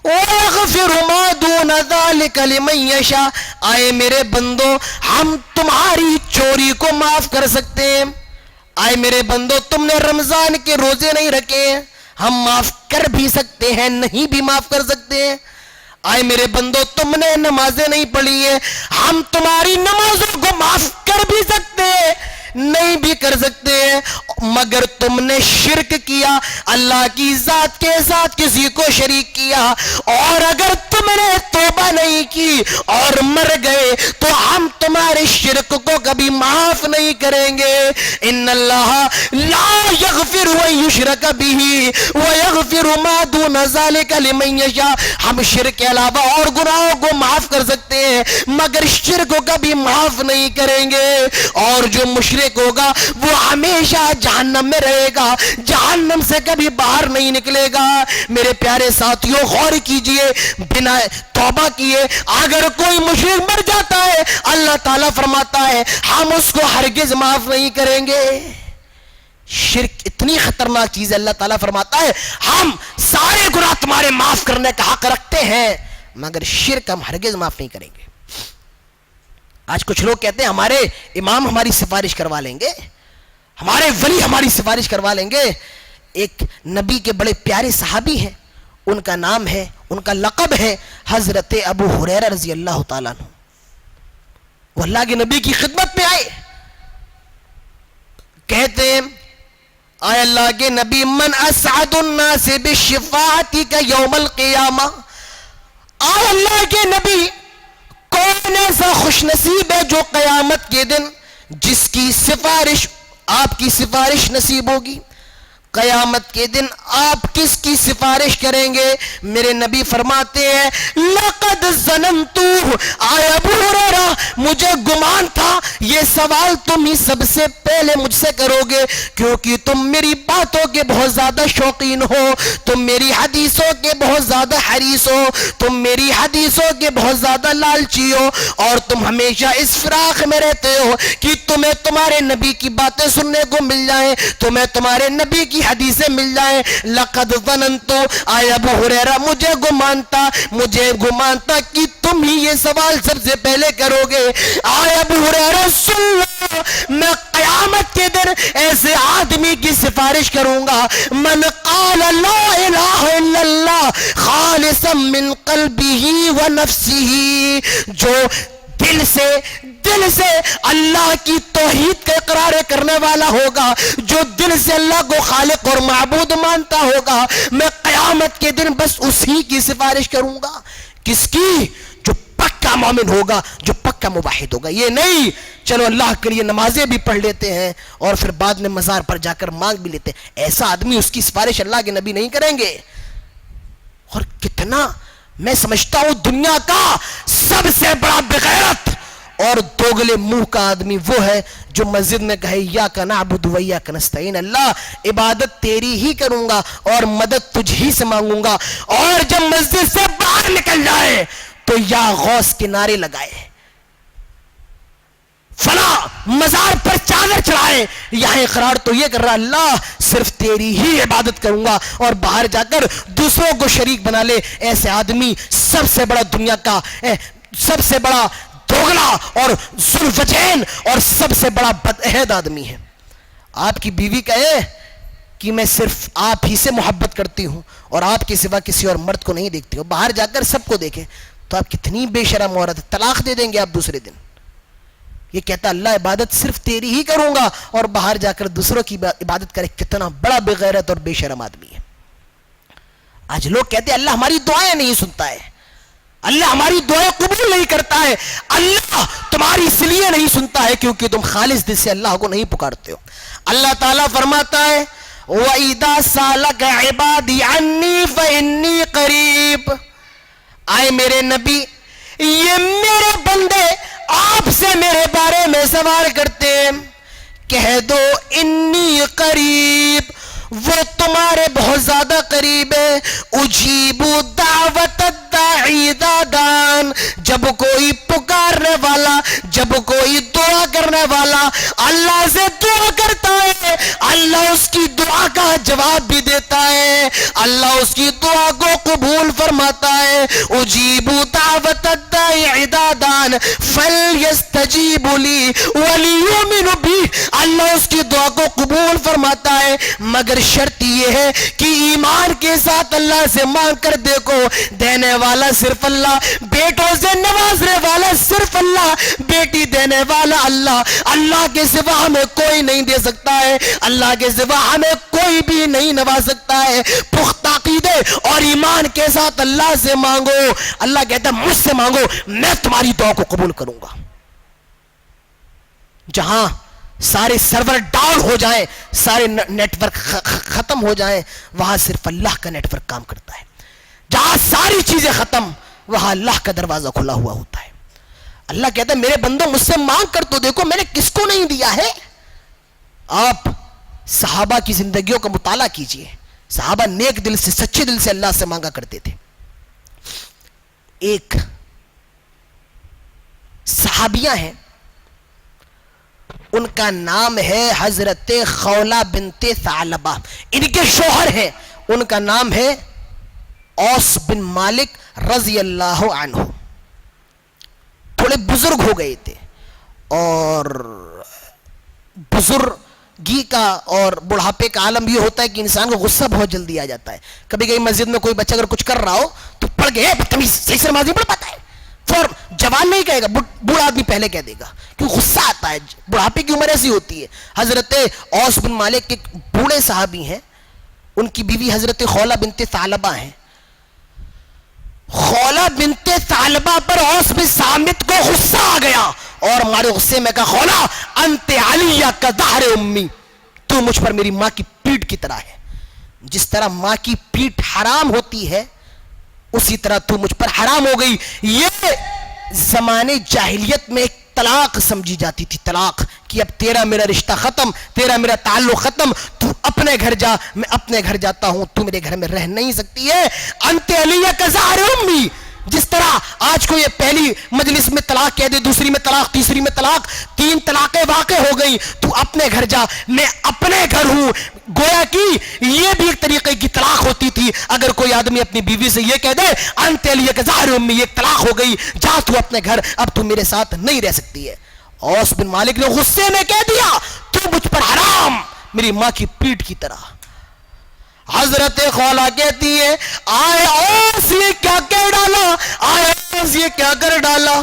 ویغفر ما دون ذلک لمن یشاء، آئے میرے بندو ہم تمہاری چوری کو معاف کر سکتے ہیں، آئے میرے بندو تم نے رمضان کے روزے نہیں رکھے ہیں، ہم معاف کر بھی سکتے ہیں، نہیں بھی معاف کر سکتے ہیں۔ آئے میرے بندو تم نے نمازیں نہیں پڑھی ہیں، ہم تمہاری نمازوں کو معاف کر بھی سکتے ہیں، نہیں بھی کر سکتے ہیں، مگر تم نے شرک کیا، اللہ کی ذات کے ساتھ کسی کو شریک کیا، اور اگر تم نے توبہ نہیں کی اور مر گئے تو ہم تمہارے شرک کو کبھی معاف نہیں کریں گے۔ ان اللہ لا یغفر ان یشرک بہ ویغفر ما دون ذلک لمن یشاء، ہم شرک کے علاوہ اور گناہوں کو معاف کر سکتے ہیں مگر شرک کو کبھی معاف نہیں کریں گے، اور جو مشرک ہوگا وہ ہمیشہ جہنم میں رہے گا، جہنم سے کبھی باہر نہیں نکلے گا۔ میرے پیارے ساتھیوں غور کیجئے، بنا توبہ کیے اگر کوئی مشرک مر جاتا ہے اللہ تعالیٰ فرماتا ہے ہم اس کو ہرگز معاف نہیں کریں گے۔ شرک اتنی خطرناک چیز ہے، اللہ تعالیٰ فرماتا ہے ہم سارے گناہ تمہارے معاف کرنے کا حق رکھتے ہیں مگر شرک ہم ہرگز معاف نہیں کریں گے۔ آج کچھ لوگ کہتے ہیں ہمارے امام ہماری سفارش کروا لیں گے، ہمارے ولی ہماری سفارش کروا لیں گے۔ ایک نبی کے بڑے پیارے صحابی ہیں، ان کا نام ہے، ان کا لقب ہے حضرت ابو ہریرہ رضی اللہ تعالیٰ عنہ۔ وہ اللہ کے نبی کی خدمت میں آئے, کہتے ہیں آئے اللہ کے نبی من اسعد الناس بشفاعتک یوم القیامہ, آئے اللہ کے نبی کون ایسا خوش نصیب ہے جو قیامت کے دن جس کی سفارش, آپ کی سفارش نصیب ہوگی. قیامت کے دن آپ کس کی سفارش کریں گے؟ میرے نبی فرماتے ہیں لقد ظننت, آئے ابو ہریرہ مجھے گمان تھا یہ سوال تم ہی سب سے پہلے مجھ سے کرو گے, کیونکہ تم میری باتوں کے بہت زیادہ شوقین ہو, تم میری حدیثوں کے بہت زیادہ حریص ہو, تم میری حدیثوں کے بہت زیادہ لالچی ہو, اور تم ہمیشہ اس فراق میں رہتے ہو کہ تمہیں تمہارے نبی کی باتیں سننے کو مل جائیں, تمہیں تمہارے نبی کی حدیثیں مل جائیں. لقد ظننت, آئے ابو ہریرہ مجھے گمان تھا کہ تم ہی یہ سوال سب سے پہلے کرو گے. آئے ابو ہریرہ سن لو, میں قیامت کے دن ایسے آدمی کی سفارش کروں گا من قال لا الہ الا اللہ خالصا من قلبہ و نفسہ, جو دل سے اللہ کی توحید کا اقرار کرنے والا ہوگا, جو دل سے اللہ کو خالق اور معبود مانتا ہوگا, میں قیامت کے دن بس اسی کی سفارش کروں گا. کس کی؟ جو پکا مومن ہوگا, جو پکا موحد ہوگا. یہ نہیں چلو اللہ کے لیے نمازیں بھی پڑھ لیتے ہیں اور پھر بعد میں مزار پر جا کر مانگ بھی لیتے ہیں, ایسا آدمی اس کی سفارش اللہ کے نبی نہیں کریں گے. اور کتنا میں سمجھتا ہوں دنیا کا سب سے بڑا بغیرت اور دوگلے منہ کا آدمی وہ ہے جو مسجد میں کہے ایاک نعبد و ایاک نستعین, اللہ عبادت تیری ہی کروں گا اور مدد تجھ ہی سے مانگوں گا, اور جب مسجد سے باہر نکل جائے تو یا غوث کے نعرے لگائے, فلاں مزار پر چادر چڑھائے, یہاں اقرار تو یہ کر رہا اللہ صرف تیری ہی عبادت کروں گا, اور باہر جا کر دوسروں کو شریک بنا لے. ایسے آدمی سب سے بڑا دنیا کا سب سے بڑا دوغلا اور ذوالوجہین اور سب سے بڑا بدعہد آدمی ہے. آپ کی بیوی کہے کہ میں صرف آپ ہی سے محبت کرتی ہوں اور آپ کے سوا کسی اور مرد کو نہیں دیکھتی ہوں, باہر جا کر سب کو دیکھیں تو آپ کتنی بے شرم عورت ہے, طلاق دے دیں گے آپ دوسرے دن. یہ کہتا اللہ عبادت صرف تیری ہی کروں گا اور باہر جا کر دوسروں کی عبادت کرے. کتنا بڑا بغیرت اور بے شرم آدمی ہے. آج لوگ کہتے ہیں اللہ ہماری دعائیں نہیں سنتا ہے, اللہ ہماری دعائیں قبول نہیں کرتا ہے. اللہ تمہاری اس لیے نہیں سنتا ہے کیونکہ تم خالص دل سے اللہ کو نہیں پکارتے ہو. اللہ تعالیٰ فرماتا ہے وَإِذَا سَأَلَكَ عِبَادِي عَنِّي فَإِنِّي قَرِيبٌ, آئے میرے نبی یہ میرے بندے آپ سے میرے بارے میں سوال کرتے ہیں, کہہ دو انی قریب, وہ تمہارے بہت زیادہ قریب ہے. اجیب دعوت الداعی اذا دعان, جب کوئی پکارنے والا, جب کوئی دعا کرنے والا اللہ سے دعا کرتا ہے اللہ اس کی دعا کا جواب بھی دیتا ہے, اللہ اس کی دعا کو قبول فرماتا ہے. اجیب دعوت الداعی اذا دعان فلیستجیبوا لی ولیؤمنوا بی, اللہ اس کی دعا کو قبول فرماتا ہے مگر شرط یہ ہے کہ ایمان کے ساتھ اللہ سے مانگ کر دیکھو. دینے والا صرف اللہ, بیٹوں سے نوازنے والا صرف اللہ, بیٹی دینے والا اللہ, اللہ کے سوا ہمیں کوئی نہیں دے سکتا ہے, اللہ کے سوا ہمیں کوئی بھی نہیں نواز سکتا ہے. پختہ عقیدے اور ایمان کے ساتھ اللہ سے مانگو. اللہ کہتا ہے مجھ سے مانگو میں تمہاری دعا کو قبول کروں گا. جہاں سارے سرور ڈاؤن ہو جائیں, سارے نیٹ ورک ختم ہو جائیں, وہاں صرف اللہ کا نیٹ ورک کام کرتا ہے. جہاں ساری چیزیں ختم وہاں اللہ کا دروازہ کھلا ہوا ہوتا ہے. اللہ کہتا ہے میرے بندوں مجھ سے مانگ کر تو دیکھو میں نے کس کو نہیں دیا ہے. آپ صحابہ کی زندگیوں کا مطالعہ کیجئے, صحابہ نیک دل سے سچے دل سے اللہ سے مانگا کرتے تھے. ایک صحابیہ ہیں, ان کا نام ہے حضرت خولہ بنت ثعلبہ, ان کے شوہر ہیں, ان کا نام ہے اوس بن مالک رضی اللہ عنہ. تھوڑے بزرگ ہو گئے تھے, اور بزرگی کا اور بڑھاپے کا عالم یہ ہوتا ہے کہ انسان کو غصہ بہت جلدی آ جاتا ہے. کبھی کبھی مسجد میں کوئی بچہ اگر کچھ کر رہا ہو تو پڑھ گئے بدتمیز, صحیح سے نماز نہیں پڑھ پاتا ہے, اور جوان نہیں کہے گا, بوڑھا آدمی پہلے کہہ دے گا, کیوں غصہ آتا ہے, بڑھاپے کی عمر ایسی ہوتی ہے. حضرت اوس بن مالک کے بوڑھے صحابی ہیں, ان کی بیوی حضرت خولہ بنت ثعلبہ ہیں. خولہ بنت ثعلبہ پر اوس بن صامت کو غصہ آ گیا اور ہمارے غصے میں کہا, خولہ انت علیہ کا ظہر امی, تو مجھ پر میری ماں کی پیٹھ کی طرح ہے. جس طرح ماں کی پیٹھ حرام ہوتی ہے اسی طرح تو مجھ پر حرام ہو گئی. یہ زمانے جاہلیت میں ایک طلاق سمجھی جاتی تھی, طلاق, کہ اب تیرا میرا رشتہ ختم, تیرا میرا تعلق ختم, تو اپنے گھر جا, میں اپنے گھر جاتا ہوں, تو میرے گھر میں رہ نہیں سکتی ہے. انت علیہ کا ظہر امی, جس طرح آج کو یہ پہلی مجلس میں طلاق کہہ دے, دوسری میں طلاق, تیسری میں طلاق, 3 طلاقیں واقع ہو گئی, تو اپنے گھر جا, میں اپنے گھر ہوں. گویا کہ یہ بھی ایک طریقے کی طلاق ہوتی تھی. اگر کوئی آدمی اپنی بیوی سے یہ کہہ دے انت علیہ کا ظہر امی, یہ طلاق ہو گئی, جا تو اپنے گھر, اب تو میرے ساتھ نہیں رہ سکتی ہے. اوس بن مالک نے غصے میں کہہ دیا, تو مجھ پر حرام میری ماں کی پیٹھ کی طرح. حضرت خولہ کہتی ہے, آئے اوس یہ کیا کہہ ڈالا, آئے اوس یہ کیا کر ڈالا,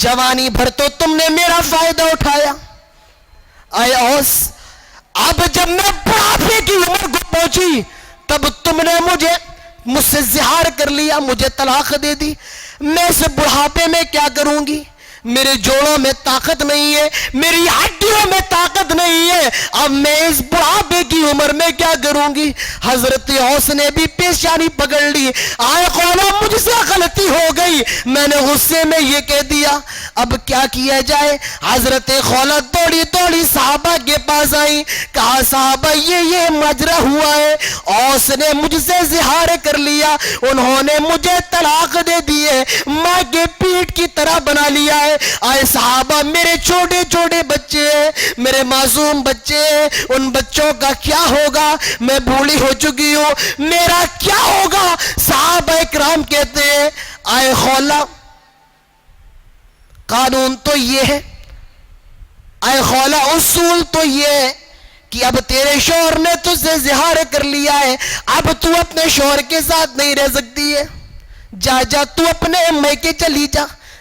جوانی بھر تو تم نے میرا فائدہ اٹھایا. آئے اوس, اب جب میں بڑھاپے کی عمر کو پہنچی تب تم نے مجھ سے زہار کر لیا, مجھے طلاق دے دی. میں اس بڑھاپے میں کیا کروں گی, میرے جوڑوں میں طاقت نہیں ہے, میری ہڈیوں میں طاقت نہیں ہے, اب میں اس بڑھاپے کی عمر میں کیا کروں گی. حضرت اوس نے بھی پیشانی پکڑ لی, آئے خولہ مجھ سے غلطی ہو گئی, میں نے غصے میں یہ کہہ دیا, اب کیا کیا جائے. حضرت خولہ توڑی توڑی صحابہ کے پاس آئی, کہا صحابہ یہ ماجرا ہوا ہے, اوس نے مجھ سے زہار کر لیا, انہوں نے مجھے طلاق دے دی ہے, ماں کے پیٹ کی طرح بنا لیا ہے. آئے صحابہ, میرے چھوٹے چھوٹے بچے ہیں, میرے معصوم بچے ہیں, ان بچوں کا کیا ہوگا, میں بوڑھی ہو چکی ہوں, میرا کیا ہوگا. صحابہ اکرام کہتے ہیں, آئے خولہ قانون تو یہ ہے, آئے خولہ اصول تو یہ ہے کہ اب تیرے شوہر نے تجھ سے زہار کر لیا ہے, اب تو اپنے شوہر کے ساتھ نہیں رہ سکتی ہے, جا تو اپنے میکے چلی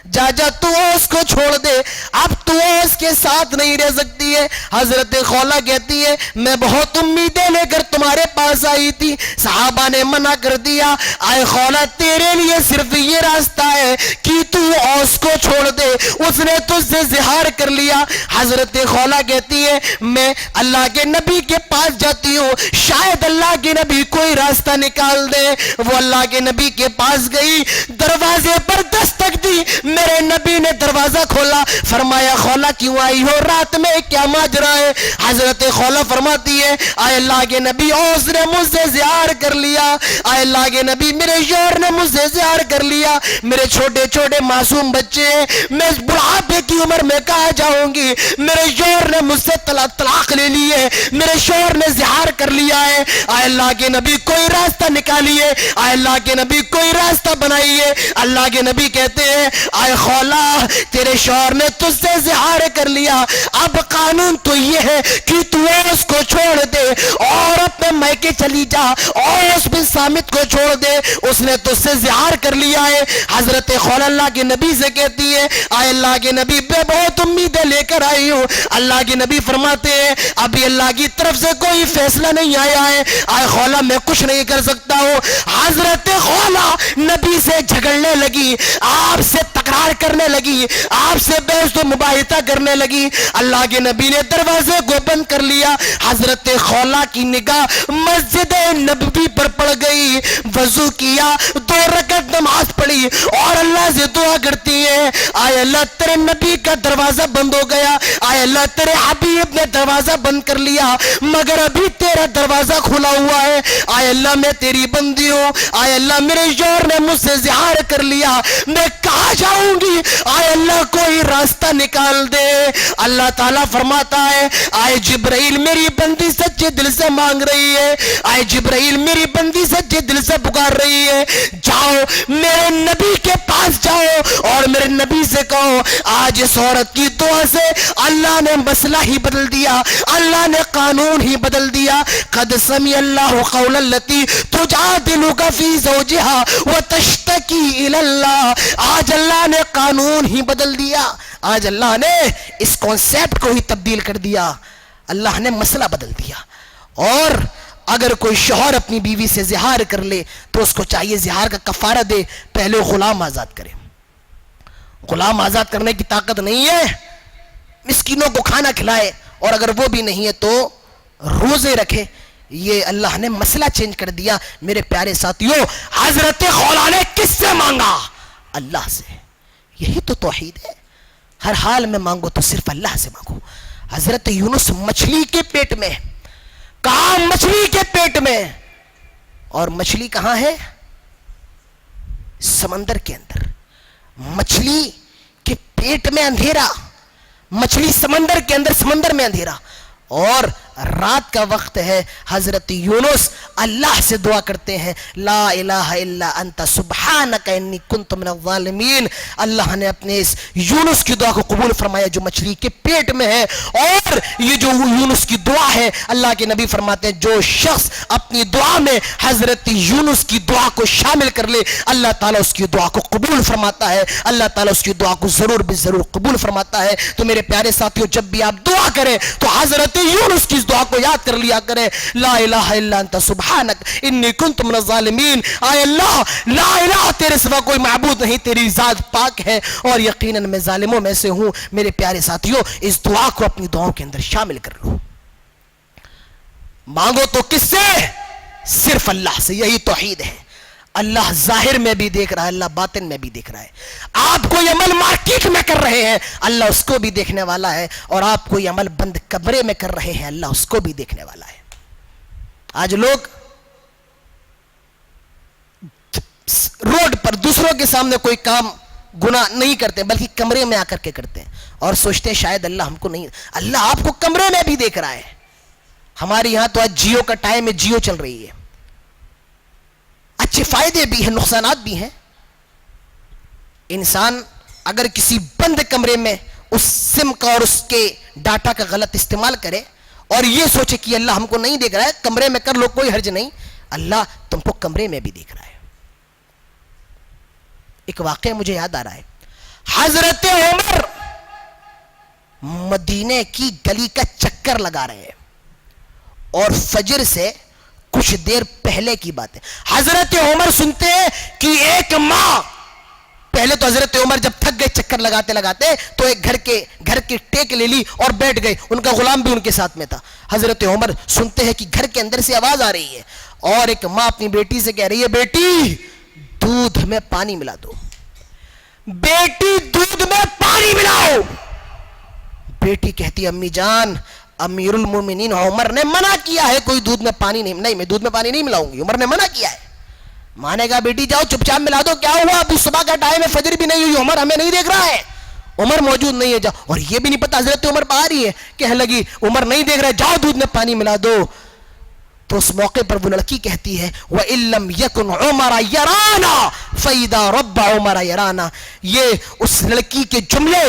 جا, جا تو اوس کو چھوڑ دے, اب تو اوس کے ساتھ نہیں رہ سکتی ہے. حضرت خولہ کہتی ہے, میں بہت امیدیں لے کر تمہارے پاس آئی تھی, صحابہ نے منع کر دیا. آئے خولہ تیرے لیے صرف یہ راستہ ہے کہ تو اوس کو چھوڑ دے, اس نے تجھ سے زہار کر لیا. حضرت خولہ کہتی ہے, میں اللہ کے نبی کے پاس جاتی ہوں, شاید اللہ کے نبی کوئی راستہ نکال دے. وہ اللہ کے نبی کے پاس گئی, دروازے پر دستک دی, میرے نبی نے دروازہ کھولا, فرمایا خولہ کیوں آئی ہو, رات میں کیا ماجرا ہے. حضرت خولہ فرماتی ہے, آئے اللہ کے نبی اوس نے مجھ سے زہار کر لیا, آئے اللہ کے نبی میرے شوہر نے مجھ سے زہار کر لیا, میرے چھوٹے چھوٹے معصوم بچے ہیں, میں اس بڑھاپے کی عمر میں کہاں جاؤں گی, میرے شوہر نے مجھ سے طلاق لے لی ہے, میرے شوہر نے زہار کر لیا ہے. آئے اللہ کے نبی کوئی راستہ نکالیے, آئے اللہ کے نبی کوئی راستہ بنائیے. اللہ کے نبی کہتے ہیں, آئے خولہ تیرے شوہر نے تجھ سے زہار کر لیا, اب قانون تو یہ ہے کہ تو اوس کو چھوڑ دے اور اپنے میکے چلی جا, اوس بن صامت کو چھوڑ دے, اس نے تجھ سے زہار کر لیا ہے. حضرت خولہ اللہ کے نبی سے کہتی ہے, آئے اللہ کے نبی میں بہت امیدیں لے کر آئی ہوں. اللہ کے نبی فرماتے ہیں, ابھی اللہ کی طرف سے کوئی فیصلہ نہیں آیا ہے, آئے خولہ میں کچھ نہیں کر سکتا ہوں. حضرت خولہ نبی سے جھگڑنے لگی, آپ سے تکرار کرنے لگی, آپ سے بحث و مباحثہ کرنے لگی. اللہ کے نبی نے دروازے کو بند کر لیا. حضرت خولہ کی نگاہ مسجد نبوی پر پڑ گئی, وضو کیا, 2 رکعت نماز پڑھی اور اللہ سے دعا کرتی ہے, آئے اللہ تیرے نبی کا دروازہ بند ہو گیا, آئے اللہ تیرے حبیب نے دروازہ بند کر لیا, مگر ابھی تیرا دروازہ کھلا ہوا ہے. آئے اللہ میں تیری بندی ہوں, آئے اللہ میرے شوہر نے مجھ سے زہار کر لیا, میں کہاں جاؤں گی, آئے اللہ کوئی راستہ نکال دے. اللہ تعالیٰ فرماتا ہے, آئے جبرائیل میری بندی سچے دل سے مانگ رہی ہے, آئے جبرائیل میری بندی سچے دل سے پکار رہی ہے, جاؤ میرے نبی کے پاس جاؤ اور میرے نبی سے کہو, آج اس عورت کی دعا سے اللہ نے مسئلہ ہی بدل دیا, اللہ نے قانون ہی بدل دیا. قد سمع اللہ قول التی تجادلک فی زوجہا وتشتکی الی اللہ. آج اللہ نے قانون ہی بدل دیا, آج اللہ نے اس کانسیپٹ کو ہی تبدیل کر دیا, اللہ نے مسئلہ بدل دیا. اور اگر کوئی شوہر اپنی بیوی سے زہار کر لے تو اس کو چاہیے زہار کا کفارہ دے, پہلے غلام آزاد کرے. غلام آزاد کرنے کی طاقت نہیں ہے, مسکینوں کو کھانا کھلائے, اور اگر وہ بھی نہیں ہے تو روزے رکھے. یہ اللہ نے مسئلہ چینج کر دیا. میرے پیارے ساتھیوں, حضرت خولا نے کس سے مانگا؟ اللہ سے. یہی تو توحید ہے. ہر حال میں مانگو تو صرف اللہ سے مانگو. حضرت یونس مچھلی کے پیٹ میں, کہاں؟ مچھلی کے پیٹ میں. اور مچھلی کہاں ہے؟ سمندر کے اندر. مچھلی کے پیٹ میں اندھیرا, مچھلی سمندر کے اندر, سمندر میں اندھیرا, اور رات کا وقت ہے. حضرت یونس اللہ سے دعا کرتے ہیں, لا الہ الا انت سبحانک انی کنت من الظالمین. اللہ نے اپنے اس یونس کی دعا کو قبول فرمایا جو مچھلی کے پیٹ میں ہے. اور یہ جو یونس کی دعا ہے, اللہ کے نبی فرماتے ہیں جو شخص اپنی دعا میں حضرت یونس کی دعا کو شامل کر لے, اللہ تعالیٰ اس کی دعا کو قبول فرماتا ہے. اللہ تعالیٰ اس کی دعا کو ضرور بھی ضرور قبول فرماتا ہے. تو میرے پیارے ساتھیوں, جب بھی آپ دعا کریں تو حضرت یونس کی دعا کو یاد کر لیا کریں, لا الہ الا انت سبحانک انی کنت من الظالمین. آئے اللہ, لا الہ, تیرے سوا کوئی معبود نہیں, تیری ذات پاک ہے اور یقیناً میں ظالموں میں سے ہوں. میرے پیارے ساتھیوں, اس دعا کو اپنی دعاؤں کے اندر شامل کر لو. مانگو تو کس سے؟ صرف اللہ سے. یہی توحید ہے. اللہ ظاہر میں بھی دیکھ رہا ہے, اللہ باطن میں بھی دیکھ رہا ہے. آپ کوئی عمل مارکیٹ میں کر رہے ہیں, اللہ اس کو بھی دیکھنے والا ہے, اور آپ کوئی عمل بند کمرے میں کر رہے ہیں, اللہ اس کو بھی دیکھنے والا ہے. آج لوگ روڈ پر دوسروں کے سامنے کوئی کام گناہ نہیں کرتے, بلکہ کمرے میں آ کر کے کرتے ہیں, اور سوچتے ہیں شاید اللہ ہم کو نہیں. اللہ آپ کو کمرے میں بھی دیکھ رہا ہے. ہمارے یہاں تو آج جیو کا ٹائم ہے, جیو چل رہی ہے. اچھے فائدے بھی ہیں, نقصانات بھی ہیں. انسان اگر کسی بند کمرے میں اس سم کا اور اس کے ڈاٹا کا غلط استعمال کرے اور یہ سوچے کہ اللہ ہم کو نہیں دیکھ رہا ہے, کمرے میں کر لو کوئی حرج نہیں, اللہ تم کو کمرے میں بھی دیکھ رہا ہے. ایک واقعہ مجھے یاد آ رہا ہے. حضرت عمر مدینے کی گلی کا چکر لگا رہے ہیں, اور فجر سے کچھ دیر پہلے کی بات ہے. حضرت عمر سنتے ہیں کہ ایک ماں, پہلے تو حضرت عمر جب تھک گئے چکر لگاتے لگاتے تو ایک گھر کے ٹیک لے لی اور بیٹھ گئے, ان کا غلام بھی ان کے ساتھ میں تھا. حضرت عمر سنتے ہیں کہ گھر کے اندر سے آواز آ رہی ہے, اور ایک ماں اپنی بیٹی سے کہہ رہی ہے, بیٹی دودھ میں پانی ملا دو, بیٹی دودھ میں پانی ملاؤ. بیٹی کہتی ہے, امی جان, امیر المومنین عمر نے منع کیا ہے, کوئی دودھ میں پانی نہیں, میں دودھ میں پانی نہیں ملاؤں گی, عمر نے منع کیا ہے. ماں نے کہا, بیٹی جاؤ چپ چاپ ملا دو, کیا ہوا, ابھی صبح کا ٹائم ہے, فجر بھی نہیں ہوئی, عمر ہمیں نہیں دیکھ رہا ہے, عمر موجود نہیں ہے, جاؤ. اور یہ بھی نہیں پتا حضرت عمر باہر ہی ہے, کہنے لگی عمر نہیں دیکھ رہے, جاؤ دودھ میں پانی ملا دو. تو اس موقع پر وہ لڑکی کہتی ہے, وَإِن لَمْ يَكُنْ عُمَرَ يَرَانَا فَإِذَا رَبَّ عُمَرَ يَرَانَا. یہ اس لڑکی کے جملے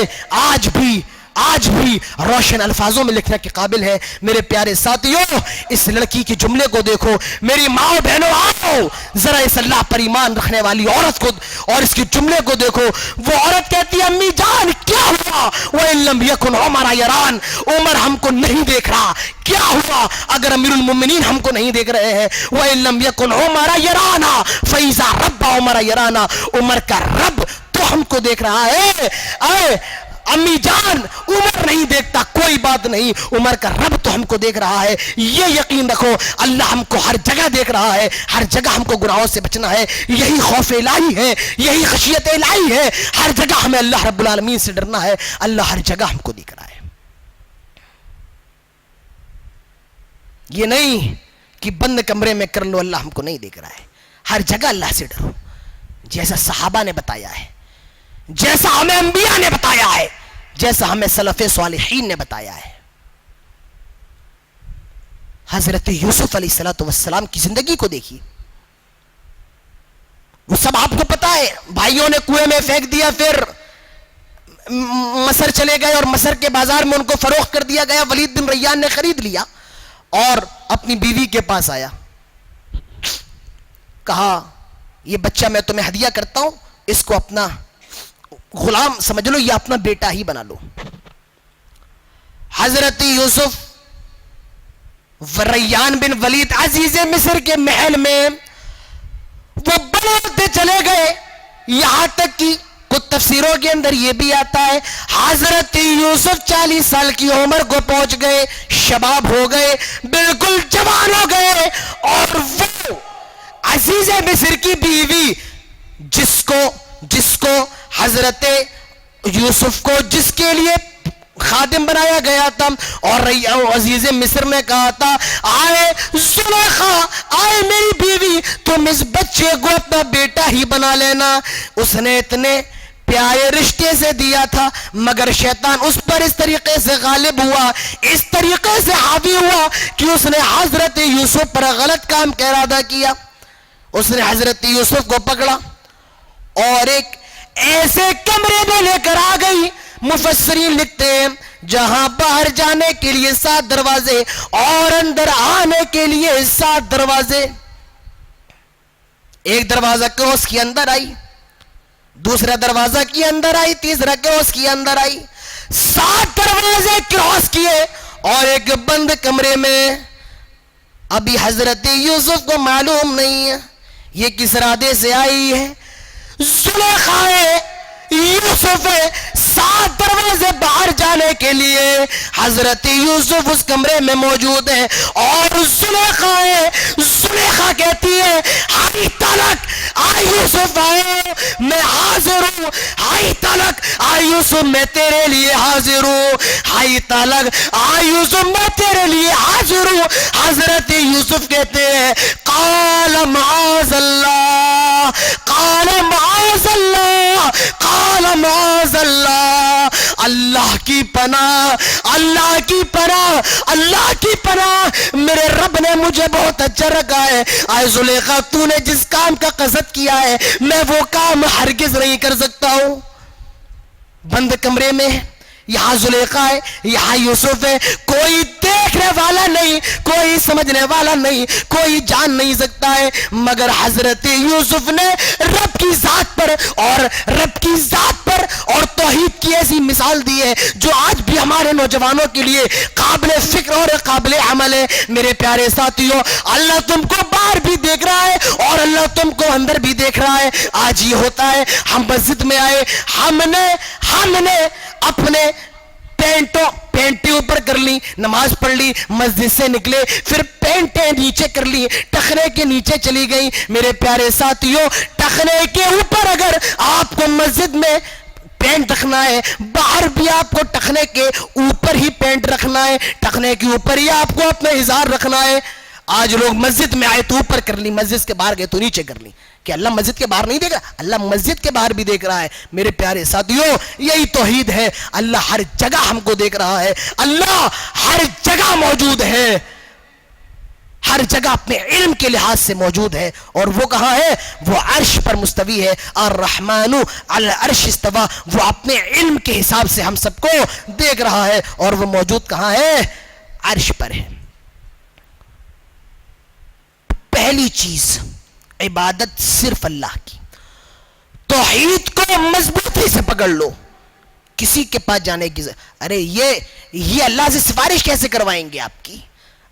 آج بھی روشن الفاظوں میں لکھنے کے قابل ہے. میرے پیارے ساتھیوں, اس لڑکی کے جملے کو دیکھو. میری ماں بہنوں, آؤ ذرا اس اللہ پر ایمان رکھنے والی عورت کو اور اس کے جملے کو دیکھو. وہ عورت کہتی ہے, امی جان کیا ہوا, وَإِن لَمْ يَكُنْ عُمَرَ يَرَانَا, عمر ہم کو نہیں دیکھ رہا, کیا ہوا اگر امیر المومنین ہم کو نہیں دیکھ رہے ہیں. وَإِن لَمْ يَكُنْ عُمَرَ يَرَانَا فَإِذَا رَبَّ عُمَرَ يَرَانَا, عمر کا رب تو ہم کو دیکھ رہا ہے. امی جان عمر نہیں دیکھتا, کوئی بات نہیں, عمر کا رب تو ہم کو دیکھ رہا ہے. یہ یقین رکھو, اللہ ہم کو ہر جگہ دیکھ رہا ہے, ہر جگہ ہم کو گناہوں سے بچنا ہے. یہی خوف الہی ہے, یہی خشیت الہی ہے. ہر جگہ ہمیں اللہ رب العالمین سے ڈرنا ہے. اللہ ہر جگہ ہم کو دیکھ رہا ہے. یہ نہیں کہ بند کمرے میں کر لو, اللہ ہم کو نہیں دیکھ رہا ہے. ہر جگہ اللہ سے ڈرو, جیسا صحابہ نے بتایا ہے, جیسا ہمیں انبیاء نے بتایا ہے, جیسا ہمیں سلف صالحین نے بتایا ہے. حضرت یوسف علیہ السلام کی زندگی کو دیکھیے, وہ سب آپ کو پتا ہے. بھائیوں نے کنویں میں پھینک دیا, پھر مصر چلے گئے اور مصر کے بازار میں ان کو فروخت کر دیا گیا. ولید بن ریان نے خرید لیا اور اپنی بیوی کے پاس آیا, کہا یہ بچہ میں تمہیں ہدیہ کرتا ہوں، اس کو اپنا غلام سمجھ لو، یہ اپنا بیٹا ہی بنا لو۔ حضرت یوسف ریان بن ولید عزیز مصر کے محل میں وہ بڑھتے چلے گئے، یہاں تک کہ کچھ تفسیروں کے اندر یہ بھی آتا ہے حضرت یوسف 40 سال کی عمر کو پہنچ گئے، شباب ہو گئے، بالکل جوان ہو گئے، اور وہ عزیز مصر کی بیوی جس کو حضرت یوسف کو جس کے لیے خادم بنایا گیا تھا، اور عزیز مصر نے کہا تھا آئے زلیخا، آئے میری بیوی، تم اس بچے کو اپنا بیٹا ہی بنا لینا۔ اس نے اتنے پیارے رشتے سے دیا تھا، مگر شیطان اس پر اس طریقے سے غالب ہوا، اس طریقے سے حاوی ہوا کہ اس نے حضرت یوسف پر غلط کام کا ارادہ کیا۔ اس نے حضرت یوسف کو پکڑا اور ایک ایسے کمرے میں لے کر آ گئی، مفسرین لکھتے ہیں جہاں باہر جانے کے لیے 7 دروازے اور اندر آنے کے لیے 7 دروازے۔ ایک دروازہ کراس کی اندر آئی، دوسرا دروازہ کی اندر آئی، تیسرا کراس کی اندر آئی، 7 دروازے کراس کیے اور ایک بند کمرے میں۔ ابھی حضرت یوسف کو معلوم نہیں ہے یہ کس ارادے سے آئی ہے۔ زلیخا یوسف 7 دروازے باہر جانے کے لیے، حضرت یوسف اس کمرے میں موجود ہے، اور زلیخا کہتی ہے ہائی تلک آئی یوسف آئے، میں حاضر ہوں، ہائی تلک آئی یوسف میں تیرے لیے حاضر ہوں، ہائی تلک آئی یوسف میں تیرے لیے حاضر ہوں۔ حضرت یوسف کہتے ہیں قال معاذ اللہ، قال معاذ اللہ، قال معاذ اللہ، اللہ کی پناہ، اللہ کی پناہ، اللہ کی پناہ، میرے رب نے مجھے بہت اچھا رکھا ہے۔ اے زلیخا، تو نے جس کام کا قصد کیا ہے میں وہ کام ہرگز نہیں کر سکتا ہوں۔ بند کمرے میں یہاں زلیخا ہے، یہاں یوسف ہے، کوئی دیکھنے والا نہیں، کوئی سمجھنے والا نہیں، کوئی جان نہیں سکتا ہے، مگر حضرت یوسف نے رب کی ذات پر اور توحید کی ایسی مثال دی ہے جو آج بھی ہمارے نوجوانوں کے لیے قابل فکر اور قابل عمل ہے۔ میرے پیارے ساتھیوں، اللہ تم کو باہر بھی دیکھ رہا ہے اور اللہ تم کو اندر بھی دیکھ رہا ہے۔ آج یہ ہوتا ہے ہم مسجد میں آئے، ہم نے اپنے پینٹیں اوپر کر لی، نماز پڑھ لی، مسجد سے نکلے، پھر پینٹیں نیچے کر لی، ٹخنے کے نیچے چلی گئی۔ میرے پیارے ساتھیوں، ٹخنے کے اوپر اگر آپ کو مسجد میں پینٹ رکھنا ہے، باہر بھی آپ کو ٹخنے کے اوپر ہی پینٹ رکھنا ہے، ٹخنے کے اوپر ہی آپ کو اپنا اظہار رکھنا ہے۔ آج لوگ مسجد میں آئے تو اوپر کر لی، مسجد کے باہر گئے تو نیچے کر لی۔ کہ اللہ مسجد کے باہر نہیں دیکھ رہا؟ اللہ مسجد کے باہر بھی دیکھ رہا ہے۔ میرے پیارے ساتھیوں، یہی توحید ہے، اللہ ہر جگہ ہم کو دیکھ رہا ہے، اللہ ہر جگہ موجود ہے، ہر جگہ اپنے علم کے لحاظ سے موجود ہے۔ اور وہ کہاں ہے؟ وہ عرش پر مستوی ہے، الرحمن علی العرش استوی، وہ اپنے علم کے حساب سے ہم سب کو دیکھ رہا ہے، اور وہ موجود کہاں ہے؟ عرش پر ہے۔ پہلی چیز عبادت صرف اللہ کی، توحید کو مضبوطی سے پکڑ لو، کسی کے پاس جانے کی ارے یہ اللہ سے سفارش کیسے کروائیں گے آپ کی؟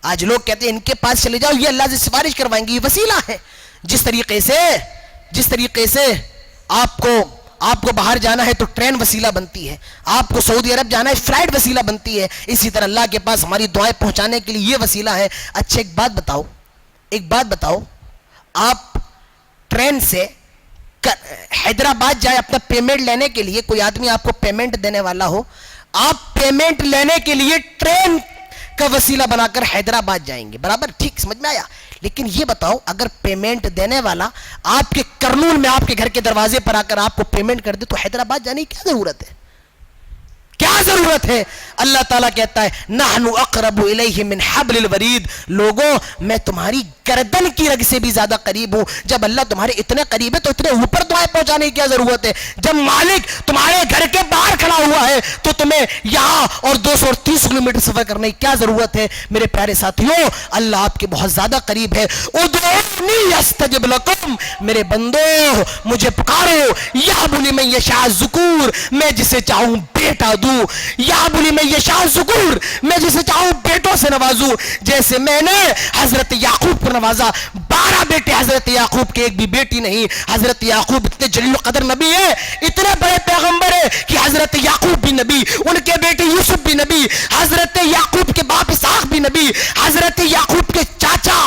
آج لوگ کہتے ہیں ان کے پاس چلے جاؤ، یہ اللہ سے سفارش کروائیں گے، یہ وسیلہ ہے۔ جس طریقے سے آپ کو باہر جانا ہے تو ٹرین وسیلہ بنتی ہے، آپ کو سعودی عرب جانا ہے فلائٹ وسیلہ بنتی ہے، اسی طرح اللہ کے پاس ہماری دعائیں پہنچانے کے لیے یہ وسیلہ ہے۔ اچھا ایک بات بتاؤ، آپ ٹرین سے حیدرآباد جائے اپنا پیمنٹ لینے کے لیے، کوئی آدمی آپ کو پیمنٹ دینے والا ہو، آپ پیمنٹ لینے کے لیے ٹرین کا وسیلہ بنا کر حیدرآباد جائیں گے، برابر؟ ٹھیک، سمجھ میں آیا؟ لیکن یہ بتاؤ، اگر پیمنٹ دینے والا آپ کے کرنول میں آپ کے گھر کے دروازے پر آ کر آپ کو پیمنٹ کر دے تو حیدرآباد جانے کی کیا ضرورت ہے؟ کیا ضرورت ہے؟ اللہ تعالیٰ کہتا ہے نحن اقرب الیہ من حبل الورید، لوگوں میں تمہاری گردن کی رگ سے بھی زیادہ قریب ہوں۔ جب اللہ تمہارے اتنے قریب ہے تو اتنے اوپر دعائیں پہنچانے کی کیا ضرورت ہے؟ جب مالک تمہارے گھر کے باہر کھڑا ہوا ہے تو تمہیں یہاں اور 230 کلومیٹر سفر کرنے کی کیا ضرورت ہے؟ میرے پیارے ساتھیوں، اللہ آپ کے بہت زیادہ قریب ہے۔ ادعونی استجب لکم، میرے بندو مجھے پکارو، یہب لمن یشاء الذکور، میں جسے چاہوں بیٹا دوں، یہب لمن یشاء الذکور، میں جسے چاہوں بیٹوں سے نوازوں، جیسے میں نے حضرت یعقوب کو نوازا۔ 12 بیٹے حضرت یعقوب کے، ایک بھی بیٹی نہیں۔ حضرت یعقوب اتنے جلیل القدر نبی ہے، اتنے بڑے پیغمبر ہے کہ حضرت یعقوب بھی نبی، ان کے بیٹے یوسف بھی نبی، حضرت یعقوب کے باپ اسحاق بھی نبی، حضرت یعقوب کے چاچا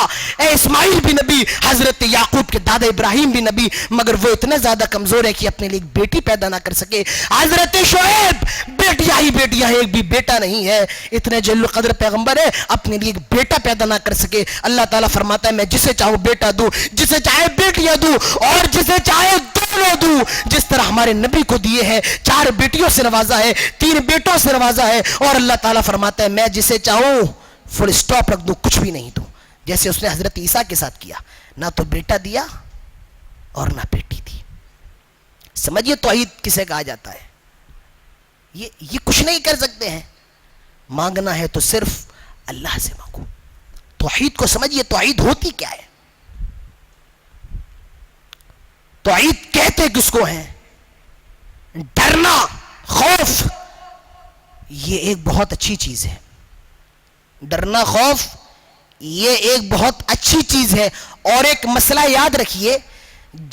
اسماعیل بھی نبی، حضرت یعقوب کے دادا ابراہیم بھی نبی، مگر وہ اتنے زیادہ کمزور ہے کہ اپنے لیے ایک بیٹی پیدا نہ کر سکے۔ حضرت شعیب بیٹیاں ہی بیٹیاں ہیں، ایک بھی بیٹا نہیں ہے، اتنے جلیل القدر پیغمبر ہے، اپنے لیے ایک بیٹا پیدا نہ کر سکے۔ اللہ تعالیٰ فرماتا ہے میں جسے چاہوں بیٹا دوں، جسے چاہے بیٹیاں دوں، اور جسے چاہے دونوں دوں، جس طرح ہمارے نبی کو دیے ہیں، 4 بیٹیوں سے نوازا ہے، 3 بیٹوں سے نوازا ہے، اور اللہ تعالیٰ فرماتا ہے میں جسے چاہوں فل سٹاپ رکھ دوں، کچھ بھی نہیں دوں، جیسے اس نے حضرت عیسیٰ کے ساتھ کیا، نہ تو بیٹا دیا اور نہ بیٹی دی۔ سمجھیے توحید کسے کہا جاتا ہے؟ یہ کچھ نہیں کر سکتے ہیں، مانگنا ہے تو صرف اللہ سے مانگو۔ توحید کو سمجھیے، توحید ہوتی کیا ہے؟ توحید کہتے کس کو ہیں؟ ڈرنا، خوف، یہ ایک بہت اچھی چیز ہے۔ ڈرنا، خوف، یہ ایک بہت اچھی چیز ہے۔ اور ایک مسئلہ یاد رکھیے،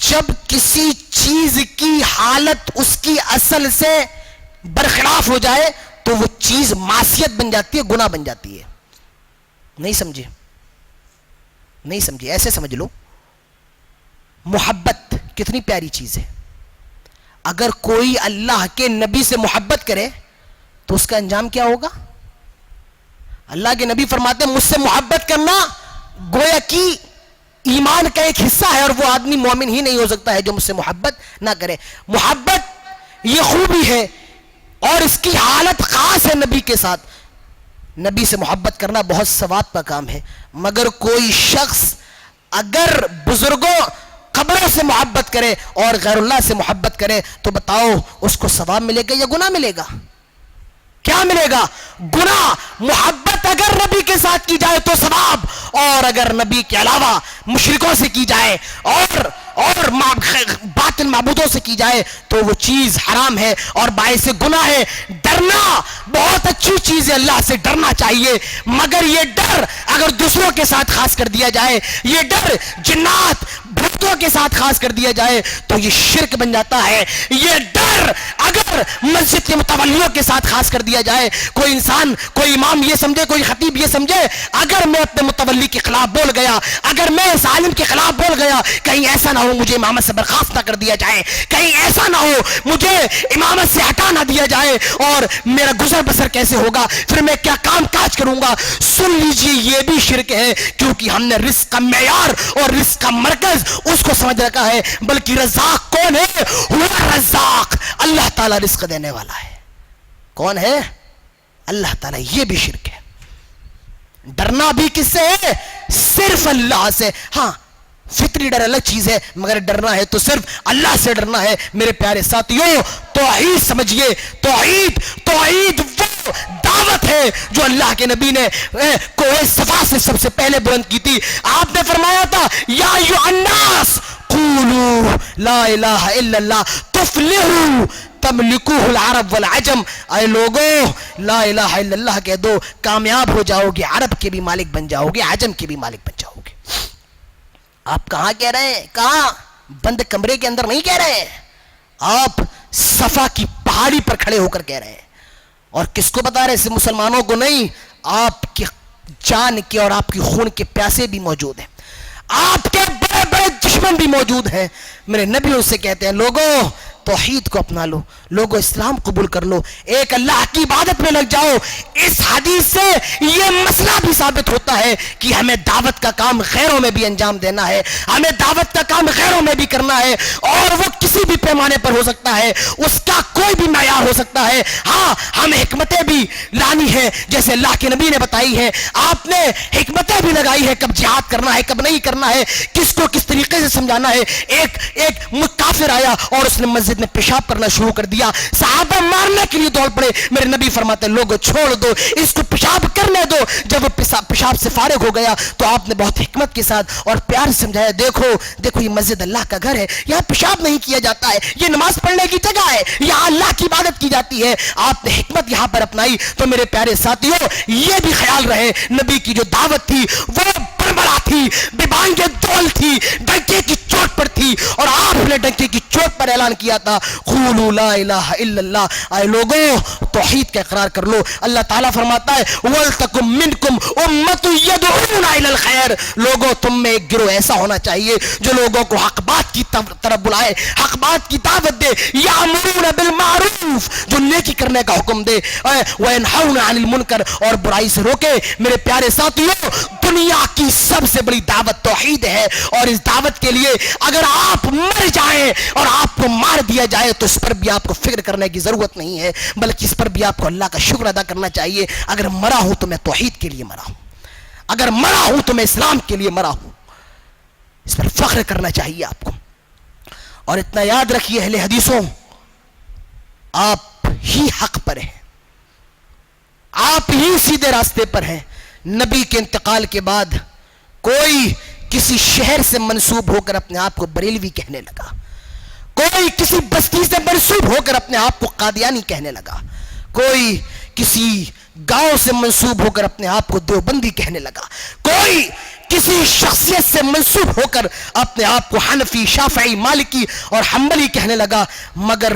جب کسی چیز کی حالت اس کی اصل سے برخلاف ہو جائے تو وہ چیز معصیت بن جاتی ہے، گناہ بن جاتی ہے۔ نہیں سمجھے؟ نہیں سمجھے؟ ایسے سمجھ لو، محبت کتنی پیاری چیز ہے۔ اگر کوئی اللہ کے نبی سے محبت کرے تو اس کا انجام کیا ہوگا؟ اللہ کے نبی فرماتے ہیں مجھ سے محبت کرنا گویا کہ ایمان کا ایک حصہ ہے، اور وہ آدمی مومن ہی نہیں ہو سکتا ہے جو مجھ سے محبت نہ کرے۔ محبت یہ خوبی ہے اور اس کی حالت خاص ہے نبی کے ساتھ۔ نبی سے محبت کرنا بہت ثواب کا کام ہے، مگر کوئی شخص اگر بزرگوں قبروں سے محبت کرے اور غیر اللہ سے محبت کرے تو بتاؤ اس کو ثواب ملے گا یا گناہ ملے گا؟ کیا ملے گا؟ گناہ۔ محبت اگر نبی کے ساتھ کی جائے تو ثواب، اور اگر نبی کے علاوہ مشرکوں سے کی جائے اور باطل معبودوں سے کی جائے تو وہ چیز حرام ہے اور باعث گناہ ہے۔ ڈرنا بہت اچھی چیز ہے، اللہ سے ڈرنا چاہیے، مگر یہ ڈر اگر دوسروں کے ساتھ خاص کر دیا جائے، یہ ڈر جنات بھوتوں کے ساتھ خاص کر دیا جائے تو یہ شرک بن جاتا ہے۔ یہ ڈر اگر مسجد کے متولیوں کے ساتھ خاص کر دیا جائے، کوئی انسان، کوئی امام یہ سمجھے، کوئی خطیب یہ سمجھے اگر میں اپنے متولی کے خلاف بول گیا، اگر میں اس عالم کے خلاف بول گیا، کہیں ایسا نہ ہو مجھے امامت سے برخاست نہ کر دیا جائے، کہیں ایسا نہ ہو مجھے امامت سے ہٹا نہ دیا جائے، اور میرا گزر بسر کیسے ہوگا، پھر میں کیا کام کاج کروں گا؟ سن لیجئے یہ بھی شرک ہے، کیونکہ ہم نے رزق کا معیار اور رزق کا مرکز اس کو سمجھ رکھا ہے۔ بلکہ رزاق کون ہے؟ ہوا رزاق، اللہ تعالیٰ رزق دینے والا ہے۔ کون ہے؟ اللہ تعالیٰ۔ یہ بھی شرک ہے۔ ڈرنا بھی کس سے ہے؟ صرف اللہ سے۔ ہاں فطری ڈر الگ چیز ہے، مگر ڈرنا ہے تو صرف اللہ سے ڈرنا ہے۔ میرے پیارے ساتھیوں، توحید سمجھیے، توحید وہ دعوت ہے جو اللہ کے نبی نے کوہ صفا سے سب سے پہلے بلند کی تھی۔ آپ نے فرمایا تھا یا ایھا الناس قولوا لا الہ الا اللہ تفلحوا تملکوہ العرب والعجم، اے لوگوں لا الہ الا اللہ کہہ دو، کامیاب ہو جاؤ گے، عرب کے بھی مالک بن جاؤ گے، عجم کے بھی مالک بن جاؤ گے۔ آپ کہاں کہہ رہے ہیں؟ کہاں؟ بند کمرے کے اندر نہیں کہہ رہے ہیں، آپ صفا کی پہاڑی پر کھڑے ہو کر کہہ رہے ہیں۔ اور کس کو بتا رہے ہیں؟ مسلمانوں کو نہیں، آپ کی جان کے اور آپ کی خون کے پیاسے بھی موجود ہیں، آپ کے بڑے بڑے دشمن بھی موجود ہیں۔ میرے نبی ان سے کہتے ہیں لوگوں توحید کو اپنا لو، لوگوں اسلام قبول کر لو، ایک اللہ کی عبادت میں لگ جاؤ۔ اس حدیث سے یہ مسئلہ بھی ثابت ہوتا ہے کہ ہمیں دعوت کا کام غیروں میں بھی انجام دینا ہے، ہمیں دعوت کا کام غیروں میں بھی کرنا ہے، اور وہ کسی بھی پیمانے پر ہو سکتا ہے، اس کا کوئی بھی معیار ہو سکتا ہے۔ ہاں ہمیں حکمتیں بھی لانی ہے جیسے اللہ کے نبی نے بتائی ہے، آپ نے حکمتیں بھی لگائی ہے، کب جہاد کرنا ہے کب نہیں کرنا ہے، کس کو کس طریقے سے سمجھانا ہے۔ ایک کافر آیا اور اس نے مسجد میں پیشاب کرنا شروع کر دیا، صحابہ مارنے کے لیے دوڑ پڑے، میرے نبی فرماتے لوگوں چھوڑ دو اس کو پیشاب کرنے دو۔ جب وہ پیشاب سے فارغ ہو گیا تو آپ نے بہت حکمت کے ساتھ اور پیار سے سمجھایا، دیکھو یہ مسجد اللہ کا گھر ہے، یہاں پیشاب نہیں کیا جاتا ہے، یہ نماز پڑھنے کی جگہ ہے، یہاں اللہ کی عبادت کی جاتی ہے۔ آپ نے حکمت یہاں پر اپنائی۔ تو میرے پیارے ساتھیوں یہ بھی خیال رہے نبی کی جو دعوت تھی وہ بربرا تھی، ببانگ دول تھی، ڈنکے کی چوٹ پر تھی، اور آپ نے ڈنکے کی چوٹ پر اعلان کیا تھا قولوا لا الہ الا اللہ، اے لوگوں توحید کا اقرار کر لو۔ اللہ تعالیٰ فرماتا ہے وَلْتَكُمْ مِنْكُمْ أُمَّةٌ يَدْعُونَ إِلَى الْخَيْرِ، لوگوں تم میں ایک گروہ ایسا ہونا چاہیے جو لوگوں کو حق بات کی طرف بلائے، حق بات کی دعوت دے، یَأْمُرُونَ بِالْمَعْرُوفِ، جو نیکی کرنے کا حکم دے، وَيَنْهَوْنَ عَنِ الْمُنْكَرِ، اور برائی سے روکے۔ میرے پیارے ساتھیوں دنیا کی سب سے بڑی دعوت توحید ہے، اور اس دعوت کے لیے اگر آپ مر جائیں اور آپ کو مار دیا جائے تو اس پر بھی آپ کو فکر کرنے کی ضرورت نہیں ہے، بلکہ اس پر بھی آپ کو اللہ کا شکر ادا کرنا چاہیے۔ اگر مرا ہوں تو میں توحید کے لیے مرا ہوں، اگر مرا ہوں تو میں اسلام کے لیے مرا ہوں، اس پر فخر کرنا چاہیے آپ کو۔ اور اتنا یاد رکھیے اہل حدیثوں، آپ ہی حق پر ہیں، آپ ہی سیدھے راستے پر ہیں۔ نبی کے انتقال کے بعد کوئی کسی شہر سے منسوب ہو کر اپنے آپ کو بریلوی کہنے لگا، کوئی کسی بستی سے منسوب ہو کر اپنے آپ کو قادیانی کہنے لگا، کوئی کسی گاؤں سے منسوب ہو کر اپنے آپ کو دیوبندی کہنے لگا، کوئی کسی شخصیت سے منسوب ہو کر اپنے آپ کو حنفی، شافعی، مالکی اور حنبلی کہنے لگا، مگر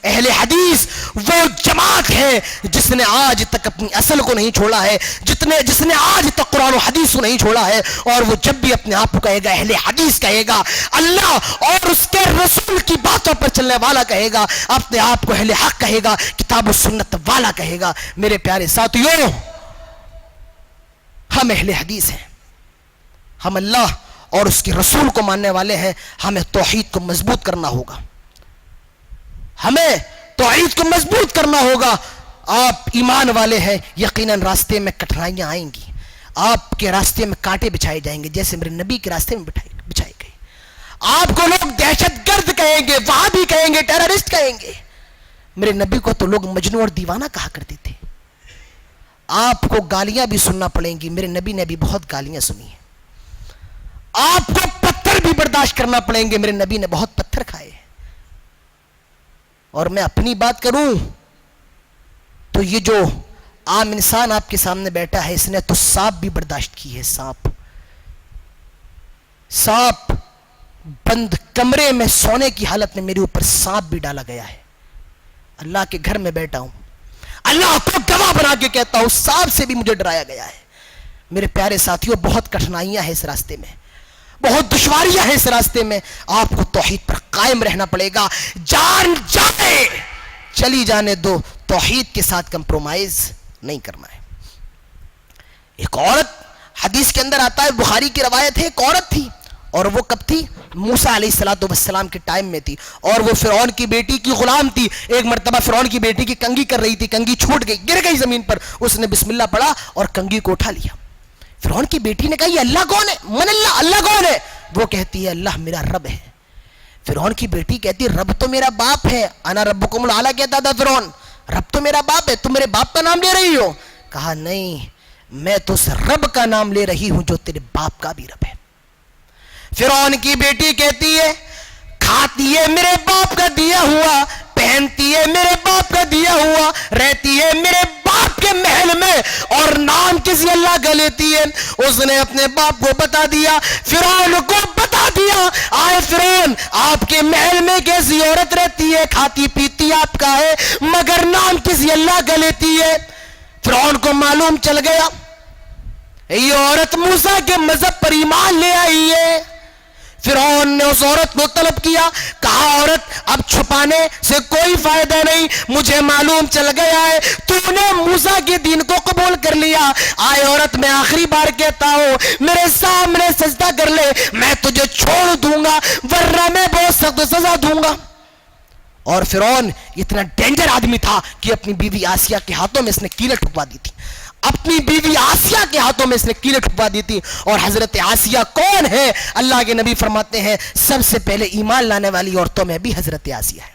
اہل حدیث وہ جماعت ہے جس نے آج تک اپنی اصل کو نہیں چھوڑا ہے، جس نے آج تک قرآن و حدیث کو نہیں چھوڑا ہے، اور وہ جب بھی اپنے آپ کو کہے گا اہل حدیث کہے گا، اللہ اور اس کے رسول کی باتوں پر چلنے والا کہے گا، اپنے آپ کو اہل حق کہے گا، کتاب و سنت والا کہے گا۔ میرے پیارے ساتھیوں ہم اہل حدیث ہیں، ہم اللہ اور اس کے رسول کو ماننے والے ہیں، ہمیں توحید کو مضبوط کرنا ہوگا، ہمیں توحید کو مضبوط کرنا ہوگا۔ آپ ایمان والے ہیں، یقیناً راستے میں کٹھنائیاں آئیں گی، آپ کے راستے میں کانٹے بچھائے جائیں گے جیسے میرے نبی کے راستے میں بچھائے گئے۔ آپ کو لوگ دہشت گرد کہیں گے، وہابی کہیں گے، ٹیررسٹ کہیں گے، میرے نبی کو تو لوگ مجنون اور دیوانہ کہا کرتے تھے۔ آپ کو گالیاں بھی سننا پڑیں گی، میرے نبی نے بھی بہت گالیاں سنی ہیں۔ آپ کو پتھر بھی برداشت کرنا پڑیں گے، میرے نبی نے بہت پتھر کھائے۔ اور میں اپنی بات کروں تو یہ جو عام انسان آپ کے سامنے بیٹھا ہے اس نے تو سانپ بھی برداشت کی ہے، سانپ بند کمرے میں سونے کی حالت میں میرے اوپر سانپ بھی ڈالا گیا ہے، اللہ کے گھر میں بیٹھا ہوں، اللہ کو گواہ بنا کے کہتا ہوں سانپ سے بھی مجھے ڈرایا گیا ہے۔ میرے پیارے ساتھیوں بہت کٹھنائیاں ہیں اس راستے میں، بہت دشواریاں ہیں اس راستے میں، آپ کو توحید پر قائم رہنا پڑے گا، جان جائے چلی جانے دو، توحید کے ساتھ کمپرومائز نہیں کرنا ہے۔ ایک عورت حدیث کے اندر آتا ہے، بخاری کی روایت ہے، ایک عورت تھی، اور وہ کب تھی؟ موسیٰ علیہ السلام کے ٹائم میں تھی، اور وہ فرعون کی بیٹی کی غلام تھی۔ ایک مرتبہ فرعون کی بیٹی کی کنگھی کر رہی تھی، کنگھی چھوٹ گئی، گر گئی زمین پر، اس نے بسم اللہ پڑھا اور کنگھی کو اٹھا لیا۔ فرعون کی بیٹی نے کہا یہ اللہ کون ہے؟ من اللہ، اللہ کون ہے؟ وہ کہتی ہے اللہ میرا رب ہے۔ فرعون کی بیٹی کہتی ہے رب تو میرا باپ ہے، انا ربکم الاعلی کہتا تھا فرعون، رب تو میرا باپ ہے، تم میرے باپ کا نام لے رہی ہو؟ کہا نہیں، میں تو اس رب کا نام لے رہی ہوں جو تیرے باپ کا بھی رب ہے۔ فرعون کی بیٹی کہتی ہے کھاتی ہے میرے باپ کا دیا ہوا، پہنتی ہے میرے باپ کا دیا ہوا، رہتی ہے میرے باپ کے محل میں، اور نام کسی اللہ کا لیتی ہے۔ اس نے اپنے باپ کو بتا دیا، فرعون کو بتا دیا، آئے فرعون آپ کے محل میں کیسی عورت رہتی ہے، کھاتی پیتی آپ کا ہے مگر نام کسی اللہ کا لیتی ہے۔ فرعون کو معلوم چل گیا یہ عورت موسیٰ کے مذہب پر ایمان لے آئی ہے۔ فرعون نے اس عورت کو طلب کیا، کہا عورت اب چھپانے سے کوئی فائدہ نہیں، مجھے معلوم چل گیا ہے تو نے موسیٰ کے دین کو قبول کر لیا، آئے عورت میں آخری بار کہتا ہوں میرے سامنے سجدہ کر لے، میں تجھے چھوڑ دوں گا ورنہ میں بہت سخت سزا دوں گا۔ اور فرعون اتنا ڈینجر آدمی تھا کہ اپنی بیوی آسیہ کے ہاتھوں میں اس نے کیلیں ٹھکوا دی تھی، اپنی بیوی آسیہ کے ہاتھوں میں اس نے کیلیں ٹھکوا دی تھی۔ اور حضرت آسیہ کون ہے؟ اللہ کے نبی فرماتے ہیں سب سے پہلے ایمان لانے والی عورتوں میں بھی حضرت آسیہ ہے،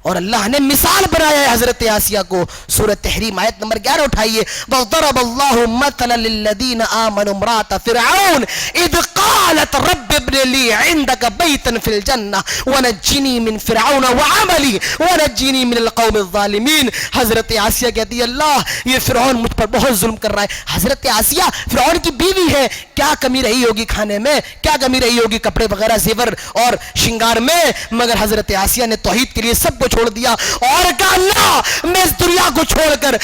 اور اللہ نے مثال بنایا ہے حضرت آسیہ کو۔ سورۃ تحریم آیت نمبر 11 اٹھائیے، وَضَرَبَ اللَّهُ مَثَلًا لِلَّذِينَ آمَنُوا امْرَأَتَ فِرْعَوْنَ إِذْ قَالَتْ رَبِّ ابْنِ لِي عِندَكَ بَيْتًا فِي الْجَنَّةِ وَنَجِّنِي مِنْ فِرْعَوْنَ وَعَمَلِهِ وَنَجِّنِي مِنَ الْقَوْمِ الظَّالِمِينَ۔ حضرت آسیہ کہتی ہے اللہ یہ فرعون مجھ پر بہت ظلم کر رہا ہے۔ حضرت آسیہ فرعون کی بیوی ہے، کیا کمی رہی ہوگی کھانے میں، کیا کمی رہی ہوگی کپڑے وغیرہ زیور اور شنگار میں، مگر حضرت آسیہ نے توحید کے لیے سب کو چھوڑ دیا اور کہا اللہ میں اس دنیا کو چھوڑ کر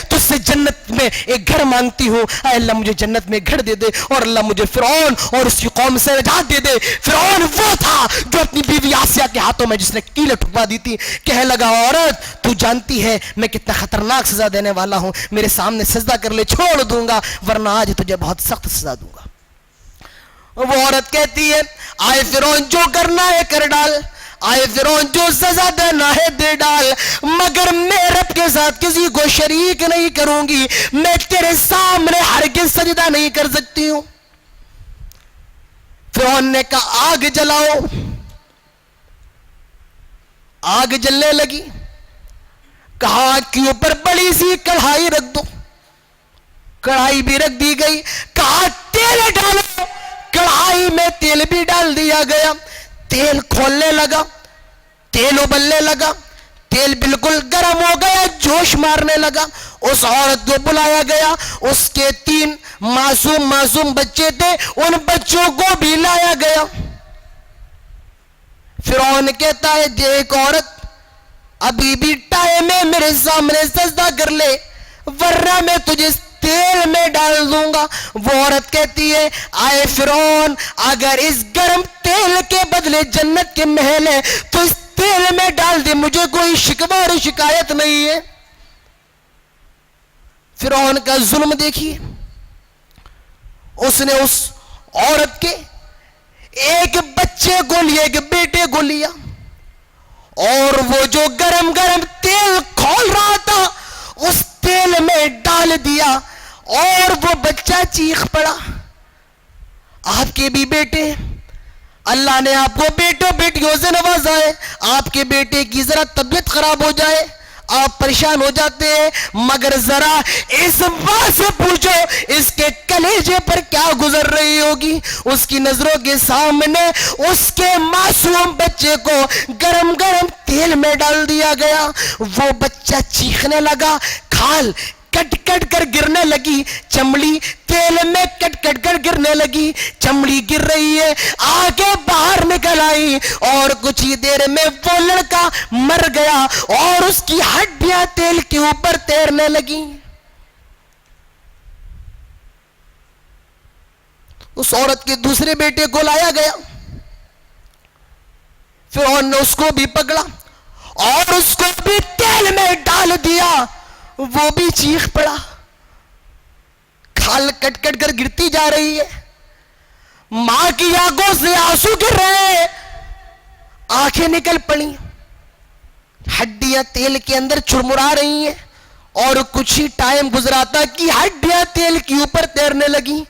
تجھ سے جنت میں ایک گھر مانگتی ہوں، اے اللہ مجھے جنت میں گھر دے دے، اور اللہ مجھے فرعون اور اس کی قوم سے نجات دے دے۔ فرعون وہ تھا جو اپنی بیوی آسیہ کے ہاتھوں میں جس نے کیلیں ٹھکوا دی تھی، کہنے لگا عورت تو جانتی ہے میں کتنا خطرناک سزا دینے والا ہوں، میرے سامنے سجدہ کر لے چھوڑ دوں گا ورنہ آج تجھے بہت سخت سزا دوں گا۔ وہ عورت کہتی ہے آئے فرعون جو کرنا ہے کر ڈال، آئے فرعون جو سزا دینا ہے دے ڈال، مگر میں رب کے ساتھ کسی کو شریک نہیں کروں گی، میں تیرے سامنے ہرگز سجدہ نہیں کر سکتی ہوں۔ فرعون نے کہا آگ جلاؤ، آگ جلنے لگی، کہا آگ کے اوپر بڑی سی کڑھائی رکھ دو، کڑھائی بھی رکھ دی گئی، کہا تیل ڈالو، کڑھائی میں تیل بھی ڈال دیا گیا، تیل کھولنے لگا، تیل ابلنے لگا، تیل بالکل گرم ہو گیا، جوش مارنے لگا، اس عورت کو بلایا گیا، اس کے 3 معصوم بچے تھے، ان بچوں کو بھی لایا گیا۔ فرعون کہتا ہے دیکھ عورت ابھی بھی ٹائم ہے، میرے سامنے سجدہ کر لے ورنہ میں تجھے تیل میں ڈال دوں گا۔ وہ عورت کہتی ہے آئے فرعون اگر اس گرم تیل کے بدلے جنت کے محل ہے تو اس تیل میں ڈال دے، مجھے کوئی شکوہ اور شکایت نہیں ہے۔ فرعون کا ظلم دیکھیے، اس نے اس عورت کے ایک بچے کو لیا، ایک بیٹے کو لیا، اور وہ جو گرم تیل کھول رہا تھا اس تیل میں ڈال دیا اور وہ بچہ چیخ پڑا۔ آپ کے بھی بیٹے، اللہ نے آپ کو بیٹوں بیٹیوں سے نوازا ہے، آپ کے بیٹے کی ذرا طبیعت خراب ہو جائے آپ پریشان ہو جاتے ہیں، مگر ذرا اس ماں سے پوچھو اس کے کلیجے پر کیا گزر رہی ہوگی۔ اس کی نظروں کے سامنے اس کے معصوم بچے کو گرم تیل میں ڈال دیا گیا، وہ بچہ چیخنے لگا، کھال کٹ کر گرنے لگی، چمڑی تیل میں کٹ کر گرنے لگی، چمڑی گر رہی ہے، آگے باہر نکل آئی اور کچھ ہی دیر میں وہ لڑکا مر گیا اور اس کی ہڈیاں تیل کے اوپر تیرنے لگی۔ اس عورت کے دوسرے بیٹے کو لایا گیا، فرعون نے اس کو بھی پکڑا اور اس کو بھی تیل میں ڈال دیا، وہ بھی چیخ پڑا، کھال کٹ کر گرتی جا رہی ہے، ماں کی آنکھوں سے آنسو گر رہے ہیں، آنکھیں نکل پڑی، ہڈیاں تیل کے اندر چرمرا رہی ہیں، اور کچھ ہی ٹائم گزرا تھا کہ ہڈیاں تیل کے اوپر تیرنے لگی۔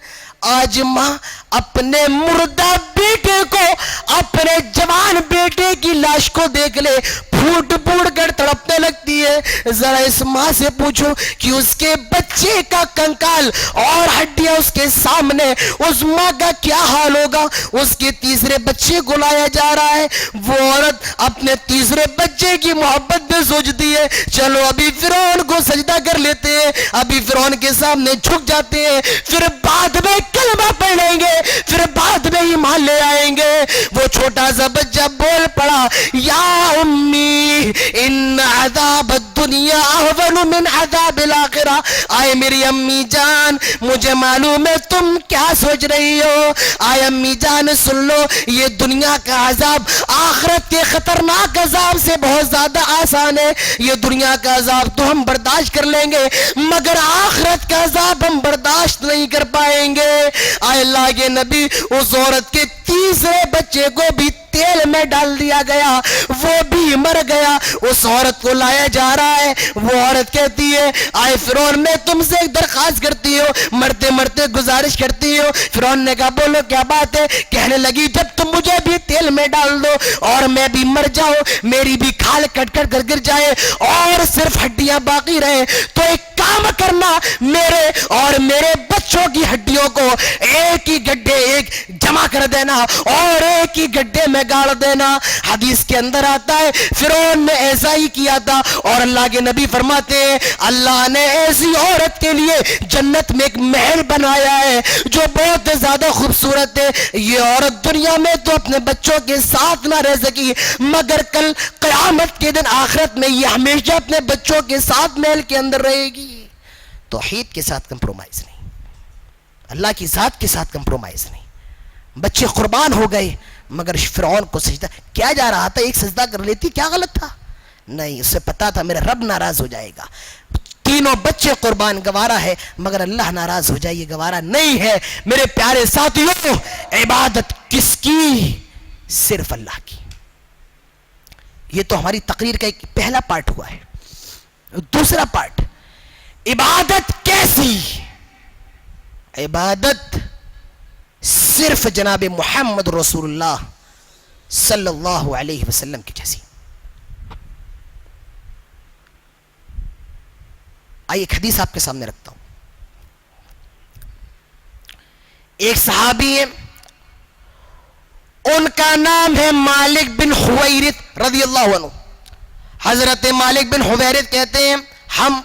آج ماں اپنے مردہ بیٹے کو، اپنے جوان بیٹے کی لاش کو دیکھ لے پھوٹ کر تڑپنے لگتی ہے۔ ذرا اس ماں سے پوچھو کہ اس کے بچے کا کنکال اور ہڈیاں اس کے سامنے، اس ماں کا کیا حال ہوگا۔ اس کے تیسرے بچے کو لایا جا رہا ہے، وہ عورت اپنے تیسرے بچے کی محبت میں سوچتی ہے چلو ابھی فرعون کو سجدہ کر لیتے ہیں، ابھی فرعون کے سامنے جھک جاتے ہیں، پھر بعد میں کلمہ پڑھ لیں گے، پھر بعد میں ایمان لے آئیں گے۔ وہ چھوٹا سا بچہ بول پڑا یا امی ان عذاب الدنیا اہون من عذاب الآخرہ. آئے میری امی جان مجھے معلوم ہے تم کیا سوچ رہی ہو. آئے امی جان سن لو, یہ دنیا کا عذاب آخرت کے خطرناک عذاب سے بہت زیادہ آسان ہے. یہ دنیا کا عذاب تو ہم برداشت کر لیں گے مگر آخرت کا عذاب ہم برداشت نہیں کر پائیں گے. آئے اللہ کے نبی اس عورت کے تیسرے بچے کو بھی تیل میں ڈال دیا گیا, وہ بھی مر گیا. اس عورت کو لایا جا رہا ہے, وہ عورت کہتی ہے آئے فرعون میں تم سے ایک درخواست کرتی ہو, مرتے مرتے گزارش کرتی ہو. فرعون نے کہا بولو کیا بات ہے. کہنے لگی جب تم مجھے بھی تیل میں ڈال دو اور میں بھی مر جاؤں, میری بھی کھال کٹ کر گر جائے اور صرف ہڈیاں باقی رہے, تو ایک کام کرنا میرے اور میرے بچوں کی ہڈیوں کو ایک ہی گڈھے ایک جمع کر دینا اور ایک ہی گڈھے میں گاڑ دینا. حدیث کے اندر آتا ہے فرعون نے ایسا ہی کیا تھا اور اللہ کے نبی فرماتے ہیں اللہ نے ایسی عورت کے لیے جنت میں ایک محل بنایا ہے جو بہت زیادہ خوبصورت ہے. یہ عورت دنیا میں تو اپنے بچوں کے ساتھ نہ رہ سکی مگر کل قیامت کے دن آخرت میں یہ ہمیشہ اپنے بچوں کے ساتھ محل کے اندر رہے گی. توحید کے ساتھ کمپرومائز نہیں, اللہ کی ذات کے ساتھ کمپرومائز نہیں. بچے قربان ہو گئے مگر فرعون کو سجدہ کیا جا رہا تھا, ایک سجدہ کر لیتی کیا غلط تھا؟ نہیں, اسے پتا تھا میرا رب ناراض ہو جائے گا. تینوں بچے قربان گوارا ہے مگر اللہ ناراض ہو جائے یہ گوارا نہیں ہے. میرے پیارے ساتھیوں عبادت کس کی؟ صرف اللہ کی. یہ تو ہماری تقریر کا ایک پہلا پارٹ ہوا ہے. دوسرا پارٹ عبادت کیسی؟ عبادت صرف جناب محمد رسول اللہ صلی اللہ علیہ وسلم کی جیسی. آئیے ایک حدیث آپ کے سامنے رکھتا ہوں. ایک صحابی ہیں ان کا نام ہے مالک بن حویرث رضی اللہ عنہ. حضرت مالک بن حویرث کہتے ہیں ہم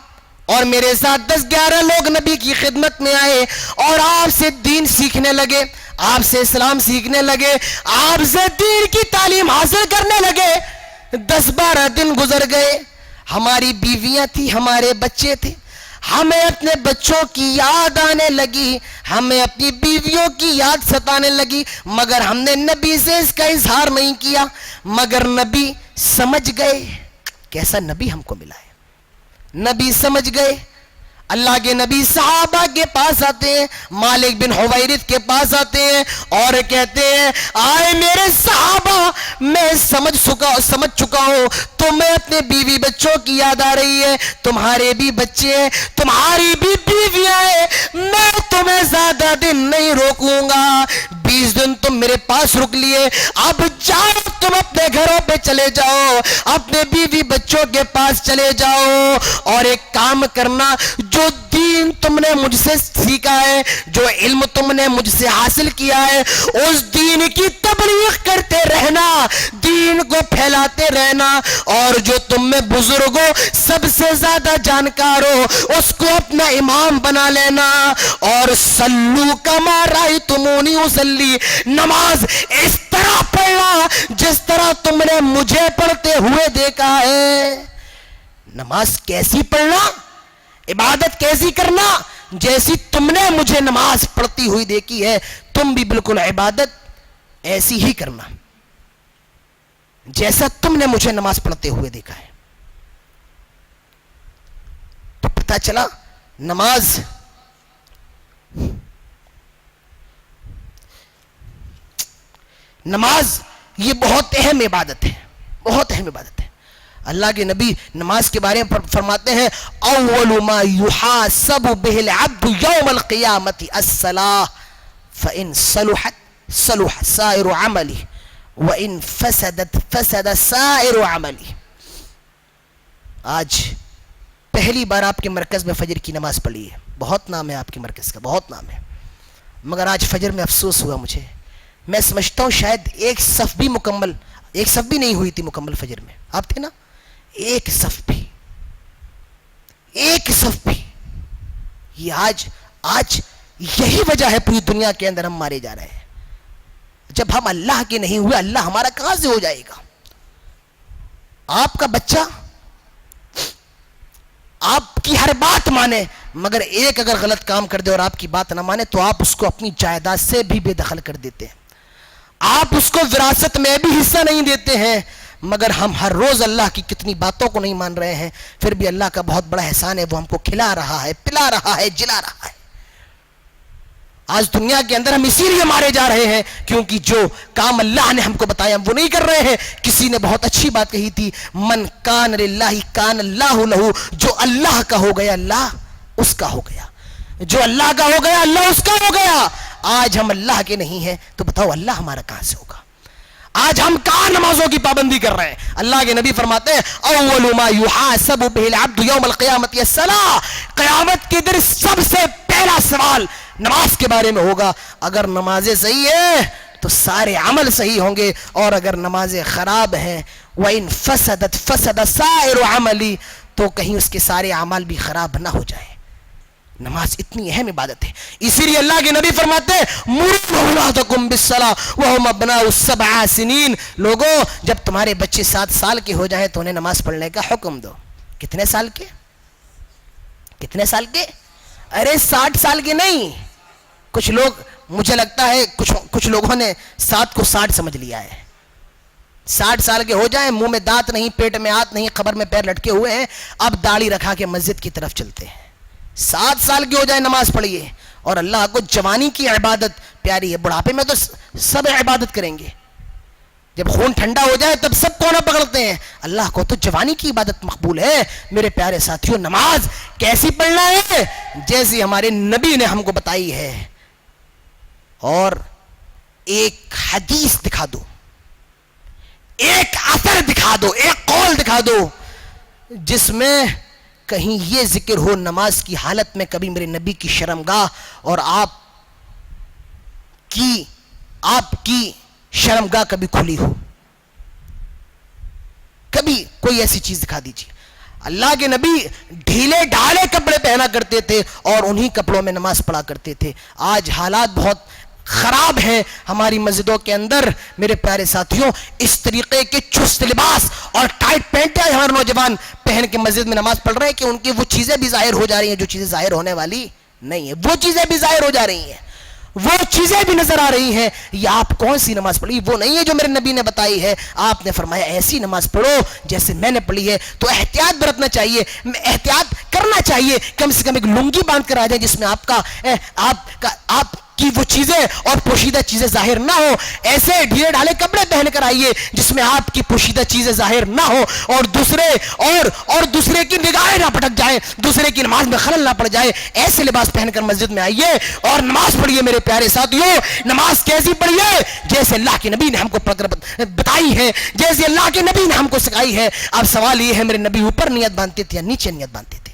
اور میرے ساتھ 10-11 لوگ نبی کی خدمت میں آئے اور آپ سے دین سیکھنے لگے, آپ سے اسلام سیکھنے لگے, آپ سے دین کی تعلیم حاصل کرنے لگے. 10-12 دن گزر گئے, ہماری بیویاں تھیں, ہمارے بچے تھے, ہمیں اپنے بچوں کی یاد آنے لگی, ہمیں اپنی بیویوں کی یاد ستانے لگی مگر ہم نے نبی سے اس کا اظہار نہیں کیا. مگر نبی سمجھ گئے, کیسا نبی ہم کو ملا ہے. نبی سمجھ گئے. اللہ کے نبی صحابہ کے پاس آتے ہیں, مالک بن حویرث کے پاس آتے ہیں اور کہتے ہیں آئے میرے صحابہ میں سمجھ چکا ہوں تمہیں اپنے بیوی بچوں کی یاد آ رہی ہے, تمہارے بھی بچے ہیں, تمہاری بھی بیویاں ہیں, میں تمہیں زیادہ دن نہیں روکوں گا. 20 دن تم میرے پاس رک لیے, اب جاؤ تم اپنے گھروں پہ چلے جاؤ, اپنے بیوی بچوں کے پاس چلے جاؤ اور ایک کام کرنا, جو دین تم نے مجھ سے سیکھا ہے, جو علم تم نے مجھ سے حاصل کیا ہے, اس دین کی تبلیغ کرتے رہنا, دین کو پھیلاتے رہنا, اور جو تم میں بزرگ ہو سب سے زیادہ جانکار ہو اس کو اپنا امام بنا لینا. اور صلو کما رأیتمونی اصلی, نماز اس طرح پڑھنا جس طرح تم نے مجھے پڑھتے ہوئے دیکھا ہے. نماز کیسی پڑھنا, عبادت کیسی کرنا, جیسی تم نے مجھے نماز پڑھتی ہوئی دیکھی ہے تم بھی بالکل عبادت ایسی ہی کرنا جیسا تم نے مجھے نماز پڑھتے ہوئے دیکھا ہے. تو پتہ چلا نماز یہ بہت اہم عبادت ہے, بہت اہم عبادت ہے. اللہ کے نبی نماز کے بارے میں فرماتے ہیں اول ما یحاسب به العبد یوم القیامت الصلاۃ فان صلحت صلح سائر عمله وان فسدت فسد سائر عمله. آج پہلی بار آپ کے مرکز میں فجر کی نماز پڑھی ہے, بہت نام ہے آپ کے مرکز کا, بہت نام ہے, مگر آج فجر میں افسوس ہوا مجھے. میں سمجھتا ہوں شاید ایک صف بھی نہیں ہوئی تھی مکمل فجر میں. آپ تھے نا, ایک صف بھی. یہ آج یہی وجہ ہے پوری دنیا کے اندر ہم مارے جا رہے ہیں. جب ہم اللہ کے نہیں ہوئے اللہ ہمارا کہاں سے ہو جائے گا؟ آپ کا بچہ آپ کی ہر بات مانے مگر ایک اگر غلط کام کر دے اور آپ کی بات نہ مانے تو آپ اس کو اپنی جائیداد سے بھی بے دخل کر دیتے ہیں، آپ اس کو وراثت میں بھی حصہ نہیں دیتے ہیں، مگر ہم ہر روز اللہ کی کتنی باتوں کو نہیں مان رہے ہیں، پھر بھی اللہ کا بہت بڑا احسان ہے، وہ ہم کو کھلا رہا ہے، پلا رہا ہے، جلا رہا ہے۔ آج دنیا کے اندر ہم اسی لیے مارے جا رہے ہیں کیونکہ جو کام اللہ نے ہم کو بتایا ہم وہ نہیں کر رہے ہیں۔ کسی نے بہت اچھی بات کہی تھی، من کان للہ کان اللہ لہو، جو اللہ کا ہو گیا اللہ اس کا ہو گیا، جو اللہ کا ہو گیا اللہ اس کا ہو گیا۔ آج ہم اللہ کے نہیں ہیں تو بتاؤ اللہ ہمارا کہاں سے ہوگا؟ آج ہم کہاں نمازوں کی پابندی کر رہے ہیں؟ اللہ کے نبی فرماتے ہیں اول ما یحاسب به العبد یوم القیامت الصلاۃ، قیامت کے دن سب سے پہلا سوال نماز کے بارے میں ہوگا۔ اگر نمازیں صحیح ہیں تو سارے عمل صحیح ہوں گے، اور اگر نمازیں خراب ہیں وَإِن فَسَدَتْ فَسَدَ سَائِرُ عَمَلِ، تو کہیں اس کے سارے اعمال بھی خراب نہ ہو جائیں۔ نماز اتنی اہم عبادت ہے، اسی لیے اللہ کے نبی فرماتے ہیں مُرُوا أَوْلَادَكُمْ بِالصَّلَاةِ وَهُمْ أَبْنَاءُ السَّبْعِ سِنِينَ، لوگوں جب تمہارے بچے 7 سال کے ہو جائیں تو انہیں نماز پڑھنے کا حکم دو۔ کتنے سال کے؟ کتنے سال کے؟ ارے 60 سال کے نہیں، کچھ لوگ مجھے لگتا ہے کچھ لوگوں نے 7 کو 60 سمجھ لیا ہے۔ 60 سال کے ہو جائیں، منہ میں دانت نہیں، پیٹ میں ہاتھ نہیں، قبر میں پیر لٹکے ہوئے ہیں، اب داڑھی رکھا کے مسجد کی طرف چلتے ہیں۔ 7 سال کے ہو جائیں نماز پڑھیے، اور اللہ کو جوانی کی عبادت پیاری ہے، بڑھاپے میں تو سب عبادت کریں گے، جب خون ٹھنڈا ہو جائے تب سب کونا پکڑتے ہیں، اللہ کو تو جوانی کی عبادت مقبول ہے۔ میرے پیارے ساتھیوں، نماز کیسی پڑھنا ہے؟ جیسی ہمارے نبی نے ہم کو بتائی ہے، اور ایک حدیث دکھا دو، ایک اثر دکھا دو، ایک قول دکھا دو جس میں کہیں یہ ذکر ہو نماز کی حالت میں کبھی میرے نبی کی شرمگاہ اور آپ کی شرمگاہ کبھی کھلی ہو، کبھی کوئی ایسی چیز دکھا دیجیے۔ اللہ کے نبی ڈھیلے ڈھالے کپڑے پہنا کرتے تھے اور انہی کپڑوں میں نماز پڑھا کرتے تھے۔ آج حالات بہت خراب ہیں ہماری مسجدوں کے اندر میرے پیارے ساتھیوں، اس طریقے کے چست لباس اور ٹائٹ پینٹ ہمارے نوجوان پہن کے مسجد میں نماز پڑھ رہے ہیں کہ ان کی وہ چیزیں بھی ظاہر ہو جا رہی ہیں جو چیزیں ظاہر ہونے والی نہیں ہیں، وہ چیزیں بھی ظاہر ہو جا رہی ہیں، وہ چیزیں بھی نظر آ رہی ہیں۔ یہ آپ کون سی نماز پڑھی؟ وہ نہیں ہے جو میرے نبی نے بتائی ہے۔ آپ نے فرمایا ایسی نماز پڑھو جیسے میں نے پڑھی ہے، تو احتیاط برتنا چاہیے، احتیاط کرنا چاہیے، کم سے کم ایک لنگی باندھ کر آ جائے جس میں آپ کی وہ چیزیں اور پوشیدہ چیزیں ظاہر نہ ہو۔ ایسے ڈھیلے ڈھالے کپڑے پہن کر آئیے جس میں آپ کی پوشیدہ چیزیں ظاہر نہ ہو، اور دوسرے کی نگاہیں نہ پھٹک جائیں، دوسرے کی نماز میں خلل نہ پڑ جائے۔ ایسے لباس پہن کر مسجد میں آئیے اور نماز پڑھیے میرے پیارے ساتھیوں۔ نماز کیسی پڑھیے؟ جیسے اللہ کے نبی نے ہم کو بتائی ہے، جیسے اللہ کے نبی نے ہم کو سکھائی ہے۔ اب سوال یہ ہے میرے نبی اوپر نیت باندھتے تھے یا نیچے نیت باندھتے تھے؟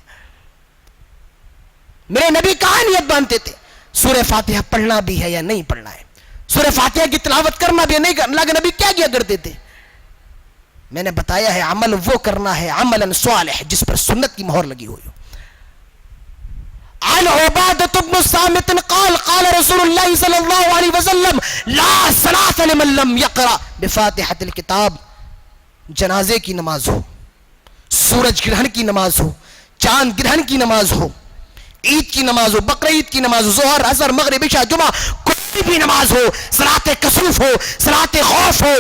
میرے نبی کہاں نیت باندھتے تھے؟ سورہ فاتحہ پڑھنا بھی ہے یا نہیں پڑھنا ہے؟ سورہ فاتحہ کی تلاوت کرنا بھی ہے نہیں کرنا؟ اللہ کے نبی کیا کیا کرتے تھے؟ میں نے بتایا ہے عمل وہ کرنا ہے عملا صالح جس پر سنت کی مہر لگی ہوئی ہو۔ عن عبادة بن الصامت قال قال رسول اللہ صلی اللہ علیہ وسلم لا صلاة لمن لم يقرأ بفاتحة الكتاب۔ جنازے کی نماز ہو، سورج گرہن کی نماز ہو، چاند گرہن کی نماز ہو، عید کی نماز ہو، بقرعید کی نماز ہو، ظہر عصر مغرب عشاء جمعہ، کوئی بھی نماز ہو، صلاۃ کسوف ہو، صلاۃ خوف ہو،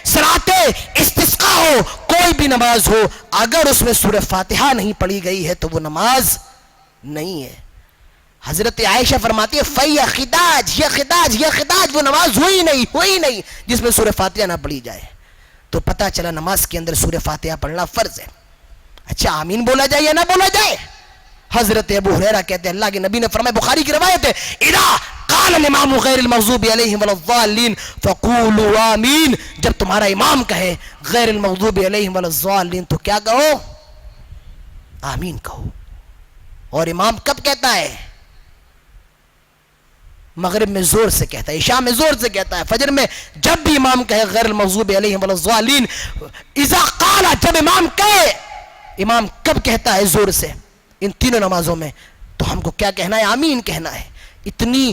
صلاۃ استسقاء ہو، کوئی بھی نماز ہو، اگر اس میں سورہ فاتحہ نہیں پڑھی گئی ہے تو وہ نماز نہیں ہے۔ حضرت عائشہ فرماتی ہے فَيَا خِداج، یہ خداج وہ نماز ہوئی نہیں جس میں سورہ فاتحہ نہ پڑھی جائے۔ تو پتہ چلا نماز کے اندر سورہ فاتحہ پڑھنا فرض ہے۔ اچھا آمین بولا جائے یا نہ بولا جائے؟ حضرت ابو ہریرہ کہتے ہیں اللہ کے نبی نے فرمایا، بخاری کی روایت ہے، اذا قال الامام غیر المغضوب علیہم ولا الضالین فقولوا آمین، جب تمہارا امام کہے غیر المغضوب علیہم ولا الضالین تو کیا کہو؟ آمین کہو۔ اور امام کب کہتا ہے؟ مغرب میں زور سے کہتا ہے، عشاء میں زور سے کہتا ہے، فجر میں جب بھی امام کہے غیر المغضوب علیہم ولا الضالین، اذا قال جب امام کہے، امام کب کہتا ہے زور سے؟ ان تینوں نمازوں میں، تو ہم کو کیا کہنا ہے؟ آمین کہنا ہے۔ اتنی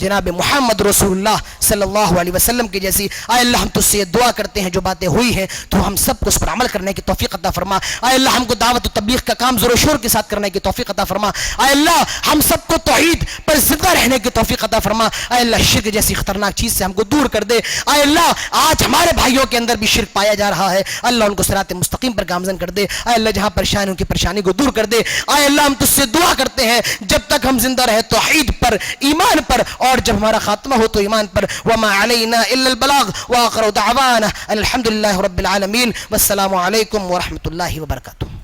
جناب محمد رسول اللہ صلی اللہ علیہ وسلم کی جیسی. اے اللہ ہم تجھ سے یہ دعا کرتے ہیں جو باتیں ہوئی ہیں تو ہم سب کو اس پر عمل کرنے کی توفیق عطا فرما. اے اللہ ہم کو دعوت و تبلیغ کا کام زور و شور کے ساتھ کرنے کی توفیق عطا فرما. اے اللہ ہم سب کو توحید پر زندہ رہنے کی توفیق عطا فرما. اے اللہ شرک جیسی خطرناک چیز سے ہم کو دور کر دے. اے اللہ آج ہمارے بھائیوں کے اندر بھی شرک پایا جا رہا ہے, اللہ ان کو صراط مستقیم پر گامزن کر دے. اے اللہ جہاں پریشان ان کی پریشانی کو دور کر دے. اے اللہ ہم تجھ سے دعا کرتے ہیں جب تک ہم زندہ رہے توحید پر, ایمان پر, اور جب ہمارا خاتمہ ہو تو ایمان پر. وما علینا الا البلاغ واخر دعوانا الحمد للہ رب العالمین والسلام علیکم ورحمۃ اللہ وبرکاتہ.